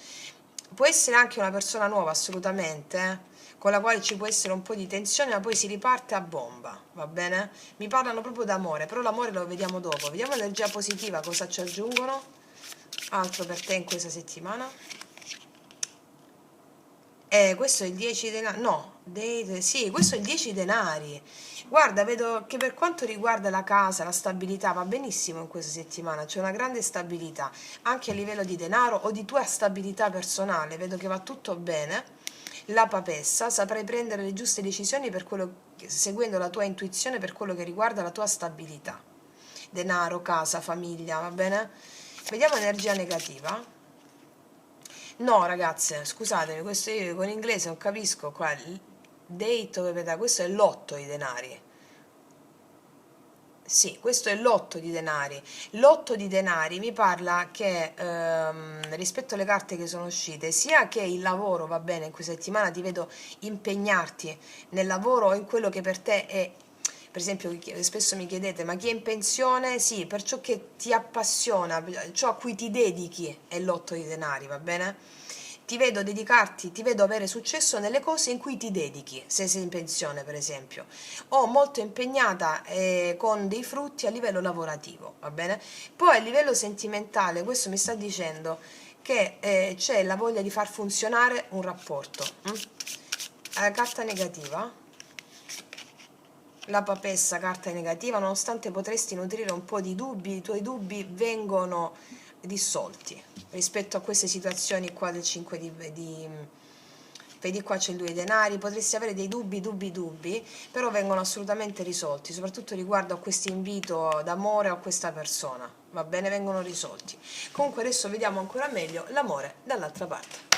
Speaker 1: Può essere anche una persona nuova, assolutamente, con la quale ci può essere un po' di tensione, ma poi si riparte a bomba, va bene? Mi parlano proprio d'amore, però l'amore lo vediamo dopo. Vediamo l'energia positiva, cosa ci aggiungono. Altro per te in questa settimana? Questo è il 10 denari. No, sì, questo è il 10 denari. Guarda, vedo che per quanto riguarda la casa, la stabilità, va benissimo in questa settimana, c'è una grande stabilità, anche a livello di denaro o di tua stabilità personale, vedo che va tutto bene. La papessa, saprai prendere le giuste decisioni per seguendo la tua intuizione per quello che riguarda la tua stabilità. Denaro, casa, famiglia, va bene? Vediamo energia negativa. No, ragazze, scusatemi, questo io con l'inglese non capisco qua. Date, vedete, questo è l'otto di denari. Sì, questo è l'otto di denari. L'otto di denari mi parla che rispetto alle carte che sono uscite, sia che il lavoro va bene in questa settimana, ti vedo impegnarti nel lavoro o in quello che per te è. Per esempio, spesso mi chiedete, ma chi è in pensione? Sì, per ciò che ti appassiona, ciò a cui ti dedichi è l'otto di denari, va bene? Ti vedo dedicarti, ti vedo avere successo nelle cose in cui ti dedichi, se sei in pensione per esempio, o molto impegnata con dei frutti a livello lavorativo, va bene? Poi a livello sentimentale, questo mi sta dicendo che c'è la voglia di far funzionare un rapporto. Carta negativa. La papessa, carta negativa, nonostante potresti nutrire un po' di dubbi, i tuoi dubbi vengono dissolti rispetto a queste situazioni qua del 5 vedi qua c'è il 2 di denari, potresti avere dei dubbi, però vengono assolutamente risolti, soprattutto riguardo a questo invito d'amore a questa persona, va bene, vengono risolti. Comunque adesso vediamo ancora meglio l'amore dall'altra parte.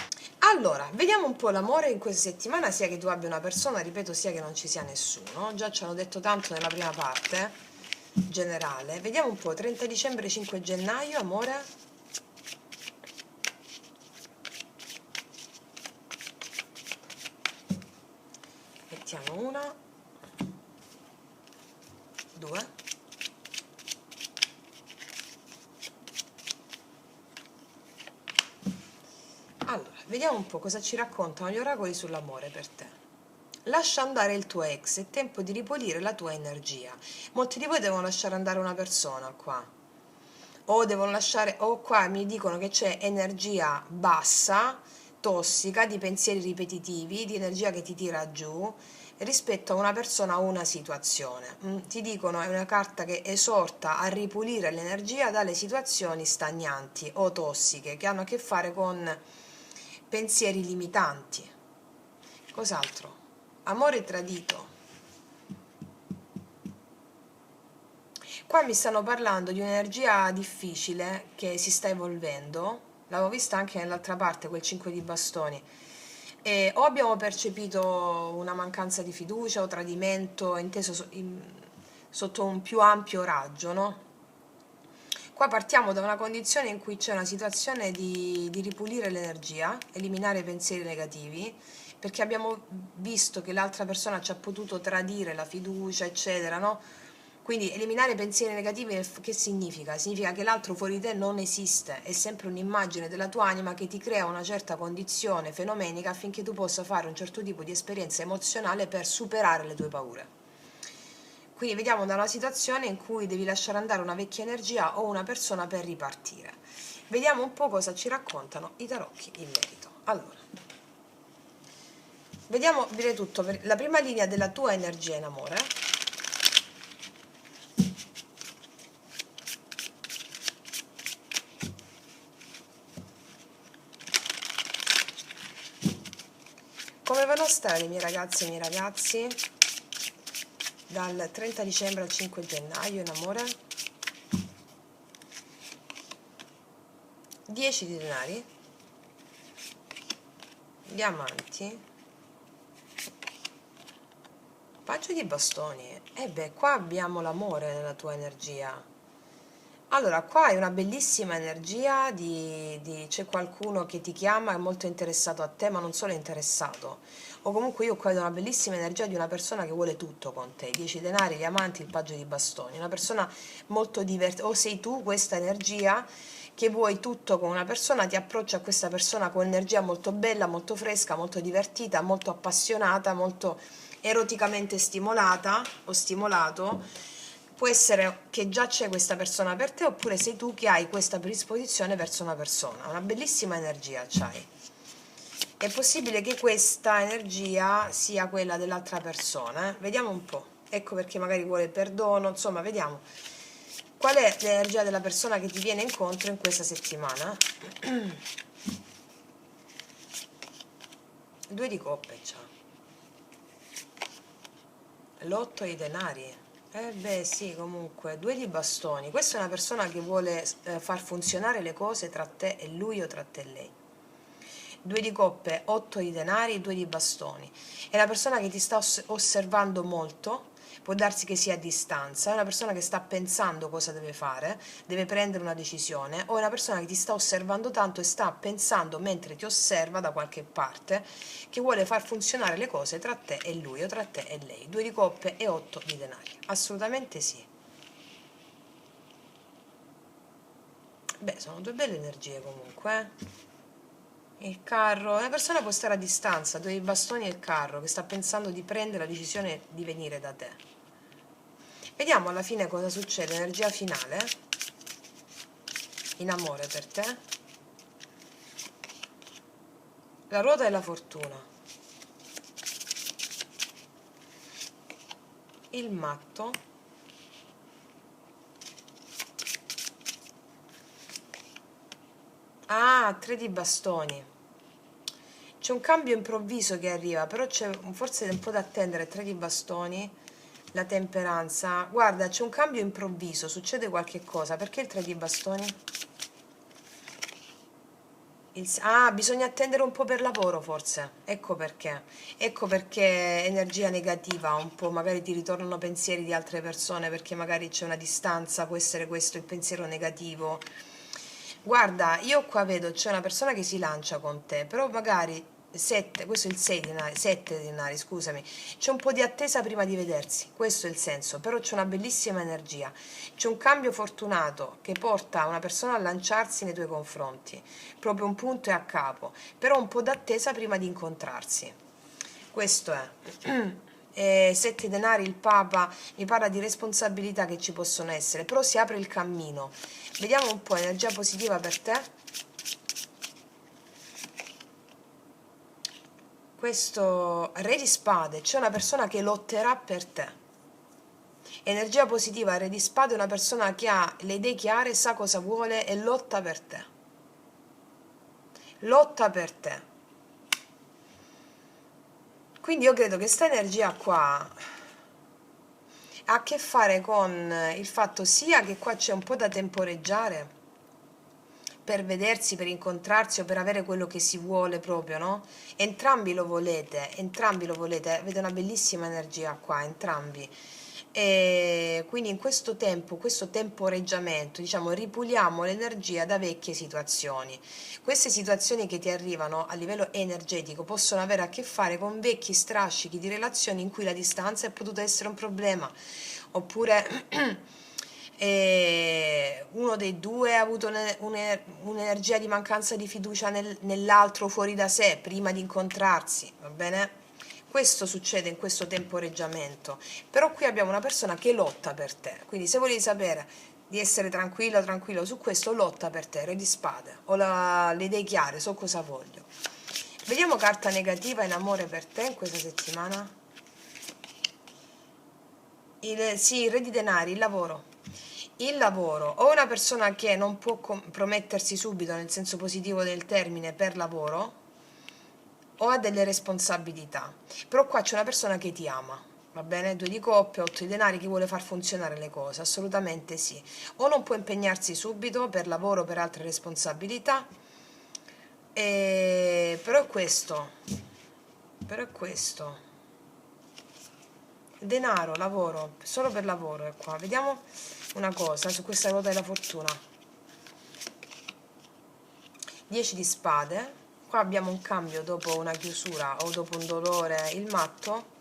Speaker 1: Allora, vediamo un po' l'amore in questa settimana, sia che tu abbia una persona, ripeto, sia che non ci sia nessuno. Già ci hanno detto tanto nella prima parte generale. Vediamo un po', 30 dicembre, 5 gennaio, amore. Mettiamo una, due. Allora, vediamo un po' cosa ci raccontano gli oracoli sull'amore per te. Lascia andare il tuo ex, è tempo di ripulire la tua energia. Molti di voi devono lasciare andare una persona qua. O devono lasciare, o qua mi dicono che c'è energia bassa, tossica, di pensieri ripetitivi, di energia che ti tira giù rispetto a una persona o una situazione. Ti dicono, è una carta che esorta a ripulire l'energia dalle situazioni stagnanti o tossiche che hanno a che fare con pensieri limitanti. Cos'altro? Amore tradito. Qua mi stanno parlando di un'energia difficile che si sta evolvendo, l'avevo vista anche nell'altra parte, quel 5 di bastoni, e o abbiamo percepito una mancanza di fiducia o tradimento inteso sotto un più ampio raggio, no? Qua partiamo da una condizione in cui c'è una situazione di ripulire l'energia, eliminare i pensieri negativi, perché abbiamo visto che l'altra persona ci ha potuto tradire la fiducia, eccetera, no? Quindi eliminare i pensieri negativi che significa? Significa che l'altro fuori di te non esiste, è sempre un'immagine della tua anima che ti crea una certa condizione fenomenica affinché tu possa fare un certo tipo di esperienza emozionale per superare le tue paure. Quindi vediamo da una situazione in cui devi lasciare andare una vecchia energia o una persona per ripartire. Vediamo un po' cosa ci raccontano i tarocchi in merito. Allora, vediamo prima di tutto la prima linea della tua energia in amore. Come vanno a stare le mie ragazze e i miei ragazzi dal 30 dicembre al 5 gennaio in amore? 10 di denari, diamanti, paggio di bastoni. E beh, qua abbiamo l'amore nella tua energia. Allora, qua hai una bellissima energia c'è qualcuno che ti chiama, è molto interessato a te, ma non solo interessato. O comunque io qua vedo una bellissima energia di una persona che vuole tutto con te, 10 denari, diamanti, il paggio di bastoni. Una persona molto divertente, o sei tu questa energia che vuoi tutto con una persona, ti approcci a questa persona con energia molto bella, molto fresca, molto divertita, molto appassionata, molto eroticamente stimolata o stimolato. Può essere che già c'è questa persona per te, oppure sei tu che hai questa predisposizione verso una persona, una bellissima energia c'hai. È possibile che questa energia sia quella dell'altra persona, eh? Vediamo un po', ecco perché magari vuole perdono, insomma vediamo qual è l'energia della persona che ti viene incontro in questa settimana. Due di coppe c'ha, l'otto di denari. Eh beh sì, comunque, due di bastoni. Questa è una persona che vuole far funzionare le cose tra te e lui o tra te e lei. Due di coppe, otto di denari, due di bastoni. È una persona che ti sta osservando molto, può darsi che sia a distanza, è una persona che sta pensando cosa deve fare, deve prendere una decisione, o è una persona che ti sta osservando tanto e sta pensando mentre ti osserva da qualche parte, che vuole far funzionare le cose tra te e lui o tra te e lei. Due di coppe e otto di denari. Assolutamente sì. Beh, sono due belle energie comunque, eh. Il carro, una persona può stare a distanza, due bastoni e il carro, che sta pensando di prendere la decisione di venire da te. Vediamo alla fine cosa succede, energia finale, in amore per te. La ruota della fortuna, il matto, tre di bastoni. C'è un cambio improvviso che arriva, però c'è forse un po' da attendere, tre di bastoni, la temperanza. Guarda, c'è un cambio improvviso, succede qualche cosa. Perché il tre di bastoni? Bisogna attendere un po' per lavoro forse, ecco perché energia negativa, un po' magari ti ritornano pensieri di altre persone perché magari c'è una distanza, può essere questo il pensiero negativo. Guarda, io qua vedo c'è una persona che si lancia con te, però magari sette, questo è il 6 denari, 7 denari, scusami, c'è un po' di attesa prima di vedersi, questo è il senso, però c'è una bellissima energia, c'è un cambio fortunato che porta una persona a lanciarsi nei tuoi confronti, proprio un punto e a capo, però un po' d'attesa prima di incontrarsi. Questo è. Sette denari, il Papa mi parla di responsabilità che ci possono essere, però si apre il cammino. Vediamo un po' energia positiva per te. Questo Re di Spade, c'è una persona che lotterà per te. Energia positiva, Re di Spade è una persona che ha le idee chiare, sa cosa vuole e lotta per te. Lotta per te. Quindi io credo che questa energia qua ha a che fare con il fatto sia che qua c'è un po' da temporeggiare per vedersi, per incontrarsi o per avere quello che si vuole proprio, no? Entrambi lo volete, avete una bellissima energia qua, entrambi. E quindi in questo temporeggiamento, diciamo, ripuliamo l'energia da vecchie situazioni. Queste situazioni che ti arrivano a livello energetico possono avere a che fare con vecchi strascichi di relazioni in cui la distanza è potuta essere un problema, oppure uno dei due ha avuto un'energia di mancanza di fiducia nell'altro fuori da sé prima di incontrarsi, va bene? Questo succede in questo temporeggiamento, però qui abbiamo una persona che lotta per te, quindi se volevi sapere di essere tranquillo, tranquillo su questo, lotta per te, Re di Spade, ho le idee chiare, so cosa voglio. Vediamo carta negativa in amore per te in questa settimana. Sì, il Re di Denari, il lavoro. Il lavoro, o una persona che non può compromettersi subito nel senso positivo del termine per lavoro, o ha delle responsabilità. Però qua c'è una persona che ti ama, va bene? Due di coppe, 8 di denari, che vuole far funzionare le cose, assolutamente sì. O non può impegnarsi subito per lavoro o per altre responsabilità, però è questo, però è questo. Denaro, lavoro, solo per lavoro è qua. Vediamo una cosa su questa ruota della fortuna. 10 di spade, qua abbiamo un cambio dopo una chiusura o dopo un dolore, il matto.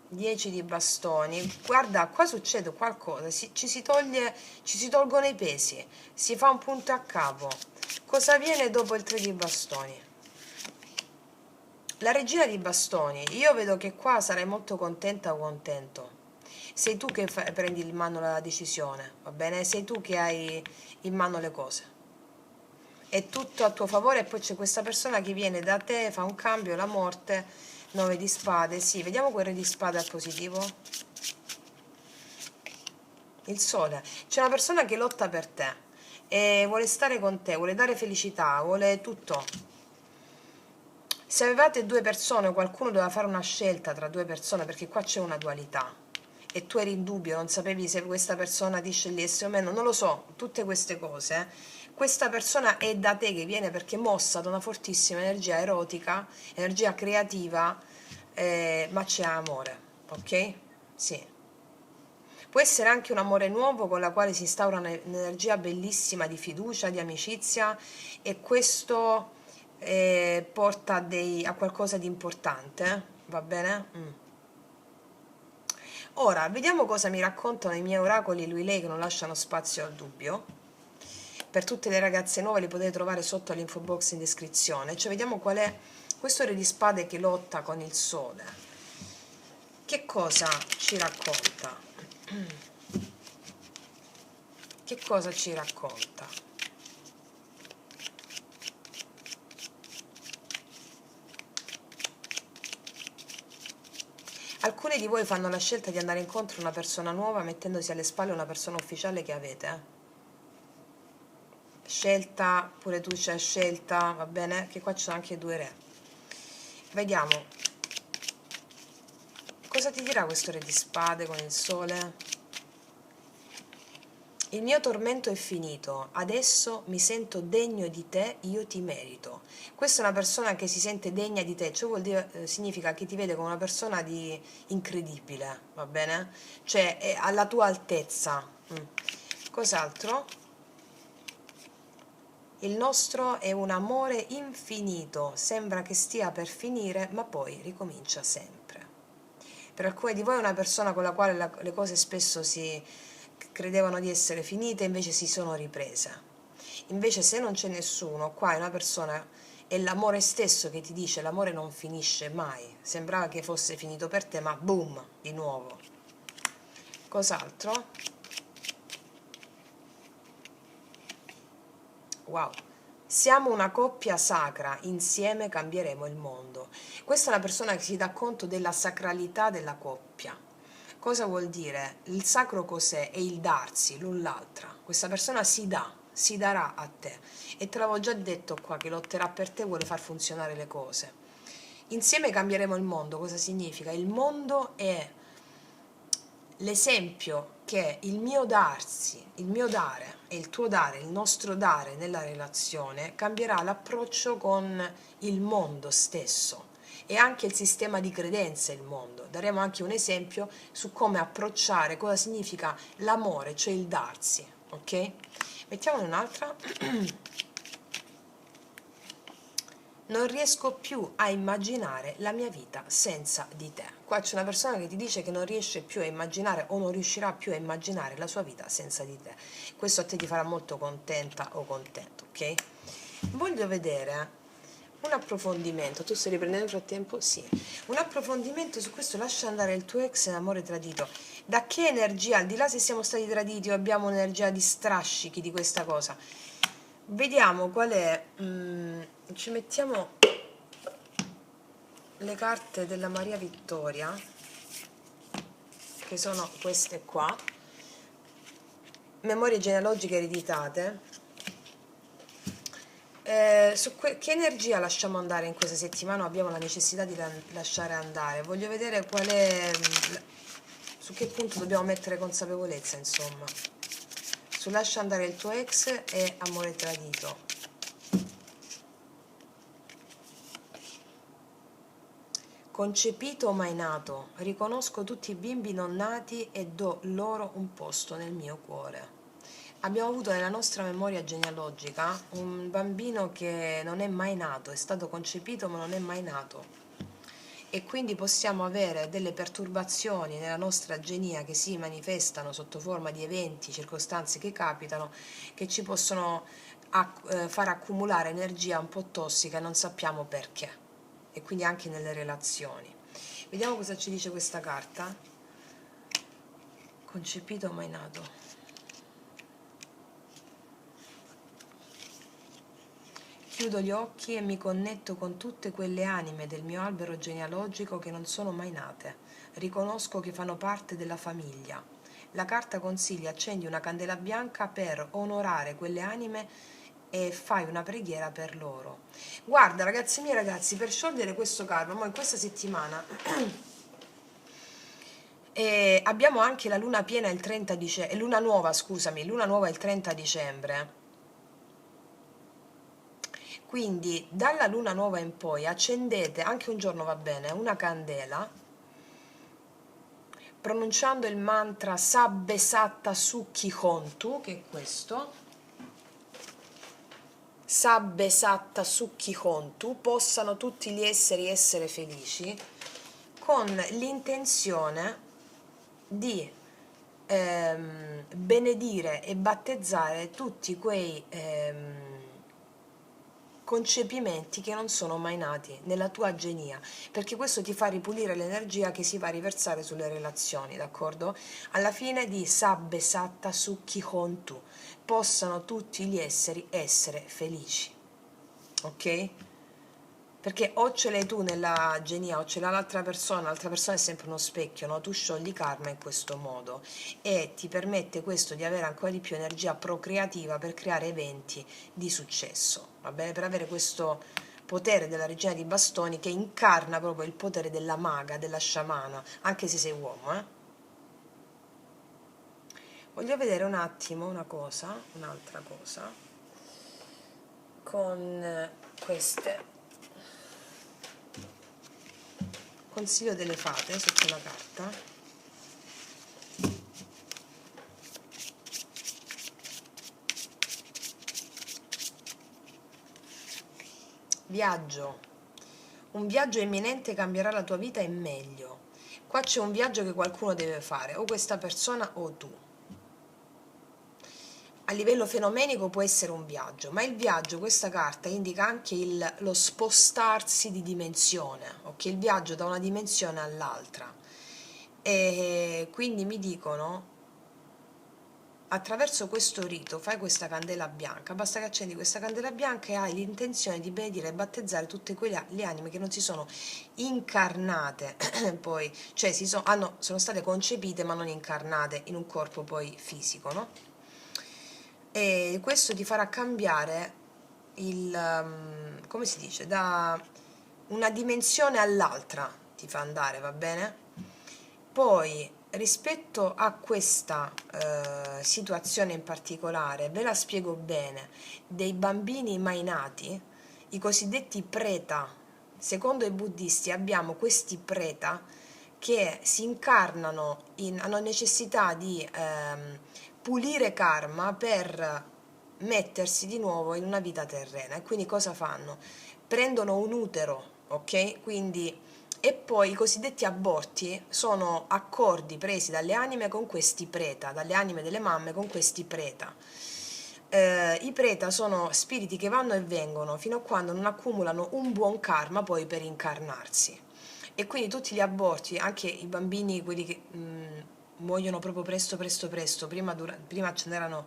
Speaker 1: 10 di bastoni, guarda qua succede qualcosa, ci si tolgono i pesi, si fa un punto a capo. Cosa avviene dopo il 3 di bastoni? La regina di bastoni, io vedo che qua sarai molto contenta o contento. Sei tu che prendi in mano la decisione, va bene? Sei tu che hai in mano le cose. È tutto a tuo favore e poi c'è questa persona che viene da te, fa un cambio, la morte, 9 di spade, sì, vediamo quel re di spade al positivo. Il sole, c'è una persona che lotta per te e vuole stare con te, vuole dare felicità, vuole tutto. Se avevate due persone, qualcuno doveva fare una scelta tra due persone, perché qua c'è una dualità e tu eri in dubbio, non sapevi se questa persona ti scegliesse o meno, non lo so, tutte queste cose. Questa persona è da te che viene perché mossa da una fortissima energia erotica, energia creativa, ma c'è amore, ok? Sì. Può essere anche un amore nuovo con la quale si instaura un'energia bellissima di fiducia, di amicizia, e questo porta a qualcosa di importante, va bene? Ora, vediamo cosa mi raccontano i miei oracoli, lui lei, che non lasciano spazio al dubbio. Per tutte le ragazze nuove li potete trovare sotto all'info box in descrizione. Cioè, vediamo qual è questo re di spade che lotta con il sole. Che cosa ci racconta? Che cosa ci racconta? Alcuni di voi fanno la scelta di andare incontro a una persona nuova mettendosi alle spalle una persona ufficiale che avete. Scelta, pure tu c'è scelta, va bene? Che qua ci sono anche due re. Vediamo. Cosa ti dirà questo re di spade con il sole? Il mio tormento è finito, adesso mi sento degno di te, io ti merito. Questa è una persona che si sente degna di te, cioè vuol dire, significa che ti vede come una persona di incredibile, va bene? Cioè è alla tua altezza. Cos'altro? Il nostro è un amore infinito, sembra che stia per finire, ma poi ricomincia sempre. Per alcuni di voi è una persona con la quale le cose spesso si credevano di essere finite, invece si sono riprese. Invece se non c'è nessuno, qua è una persona, è l'amore stesso che ti dice l'amore non finisce mai. Sembrava che fosse finito per te, ma boom, di nuovo. Cos'altro? Wow. Siamo una coppia sacra, insieme cambieremo il mondo. Questa è una persona che si dà conto della sacralità della coppia. Cosa vuol dire? Il sacro cos'è? È il darsi l'un l'altra. Questa persona si dà, si darà a te. E te l'avevo già detto qua, che lotterà per te, vuole far funzionare le cose. Insieme cambieremo il mondo. Cosa significa? Il mondo è l'esempio che il mio darsi, il mio dare e il tuo dare, il nostro dare nella relazione cambierà l'approccio con il mondo stesso e anche il sistema di credenze, il mondo. Daremo anche un esempio su come approcciare, cosa significa l'amore, cioè il darsi, ok? Mettiamone un'altra. Non riesco più a immaginare la mia vita senza di te. Qua c'è una persona che ti dice che non riesce più a immaginare o non riuscirà più a immaginare la sua vita senza di te. Questo a te ti farà molto contenta o contento, ok? Voglio vedere un approfondimento. Tu stai riprendendo nel frattempo? Sì. Un approfondimento su questo. Lascia andare il tuo ex in amore tradito. Da che energia, al di là se siamo stati traditi o abbiamo un'energia di strascichi di questa cosa, vediamo qual è. Ci mettiamo le carte della Maria Vittoria, che sono queste qua, memorie genealogiche ereditate. Che energia lasciamo andare in questa settimana? Abbiamo la necessità di lasciare andare. Voglio vedere qual è, su che punto dobbiamo mettere consapevolezza, insomma. Su lascia andare il tuo ex e amore tradito. Concepito o mai nato, riconosco tutti i bimbi non nati e do loro un posto nel mio cuore. Abbiamo avuto nella nostra memoria genealogica un bambino che non è mai nato, è stato concepito ma non è mai nato. E quindi possiamo avere delle perturbazioni nella nostra genia che si manifestano sotto forma di eventi, circostanze che capitano, che ci possono far accumulare energia un po' tossica e non sappiamo perché. E quindi anche nelle relazioni. Vediamo cosa ci dice questa carta. Concepito o mai nato. Chiudo gli occhi e mi connetto con tutte quelle anime del mio albero genealogico che non sono mai nate. Riconosco che fanno parte della famiglia. La carta consiglia: accendi una candela bianca per onorare quelle anime e fai una preghiera per loro. Guarda, ragazzi miei, ragazzi, per sciogliere questo karma, mo in questa settimana abbiamo anche la luna piena il 30 dicembre, luna nuova, scusami, luna nuova il 30 dicembre. Quindi dalla luna nuova in poi accendete, anche un giorno va bene, una candela, pronunciando il mantra Sabbe Satta Sukhi Hontu, che è questo. Sabbe Satta Sukhi Hontu, possano tutti gli esseri essere felici, con l'intenzione di benedire e battezzare tutti quei concepimenti che non sono mai nati nella tua genia, perché questo ti fa ripulire l'energia che si va a riversare sulle relazioni, d'accordo? Alla fine di Sabbe Satta Sukhi Hontu, possano tutti gli esseri essere felici, ok? Perché o ce l'hai tu nella genia o ce l'ha l'altra persona è sempre uno specchio, no? Tu sciogli karma in questo modo e ti permette questo di avere ancora di più energia procreativa per creare eventi di successo, va bene? Per avere questo potere della regina di bastoni che incarna proprio il potere della maga, della sciamana, anche se sei uomo, eh? Voglio vedere un attimo una cosa, un'altra cosa, con queste. Consiglio delle fate, sotto la carta. Viaggio. Un viaggio imminente cambierà la tua vita in meglio. Qua c'è un viaggio che qualcuno deve fare, o questa persona o tu. A livello fenomenico può essere un viaggio, ma il viaggio, questa carta indica anche lo spostarsi di dimensione, ok? Il viaggio da una dimensione all'altra. E quindi mi dicono, attraverso questo rito fai questa candela bianca, basta che accendi questa candela bianca e hai l'intenzione di benedire e battezzare tutte quelle le anime che non si sono incarnate poi, cioè sono state concepite ma non incarnate in un corpo poi fisico, no? E questo ti farà cambiare come si dice, da una dimensione all'altra ti fa andare, va bene? Poi rispetto a questa situazione in particolare, ve la spiego bene, dei bambini mai nati, i cosiddetti preta. Secondo i buddisti abbiamo questi preta che si incarnano, hanno necessità di pulire karma per mettersi di nuovo in una vita terrena. E quindi cosa fanno? Prendono un utero, ok? Quindi, e poi i cosiddetti aborti sono accordi presi dalle anime con questi preta, dalle anime delle mamme con questi preta. I preta sono spiriti che vanno e vengono fino a quando non accumulano un buon karma poi per incarnarsi. E quindi tutti gli aborti, anche i bambini, quelli che muoiono proprio presto, prima ce n'erano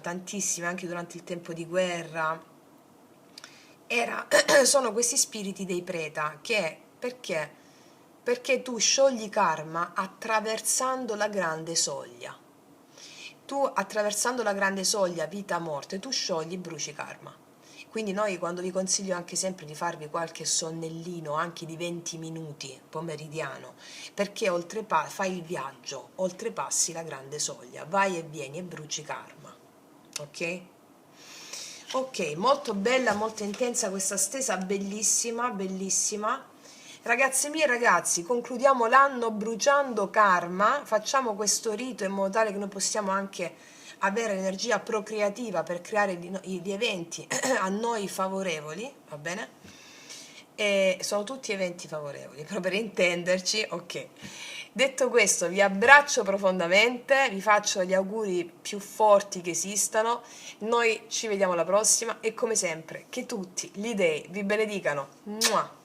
Speaker 1: tantissimi anche durante il tempo di guerra, sono questi spiriti dei preta che, perché tu sciogli karma attraversando la grande soglia. Tu attraversando la grande soglia vita-morte, tu sciogli, bruci karma. Quindi noi, quando vi consiglio anche sempre di farvi qualche sonnellino anche di 20 minuti pomeridiano, perché fai il viaggio, oltrepassi la grande soglia, vai e vieni e bruci karma, ok? Ok, molto bella, molto intensa questa stesa, bellissima, bellissima. Ragazze mie e ragazzi, concludiamo l'anno bruciando karma, facciamo questo rito in modo tale che noi possiamo anche avere l'energia procreativa per creare gli eventi a noi favorevoli, va bene? E sono tutti eventi favorevoli, però per intenderci, ok. Detto questo, vi abbraccio profondamente, vi faccio gli auguri più forti che esistano, noi ci vediamo alla prossima e come sempre, che tutti gli dei vi benedicano. Mua!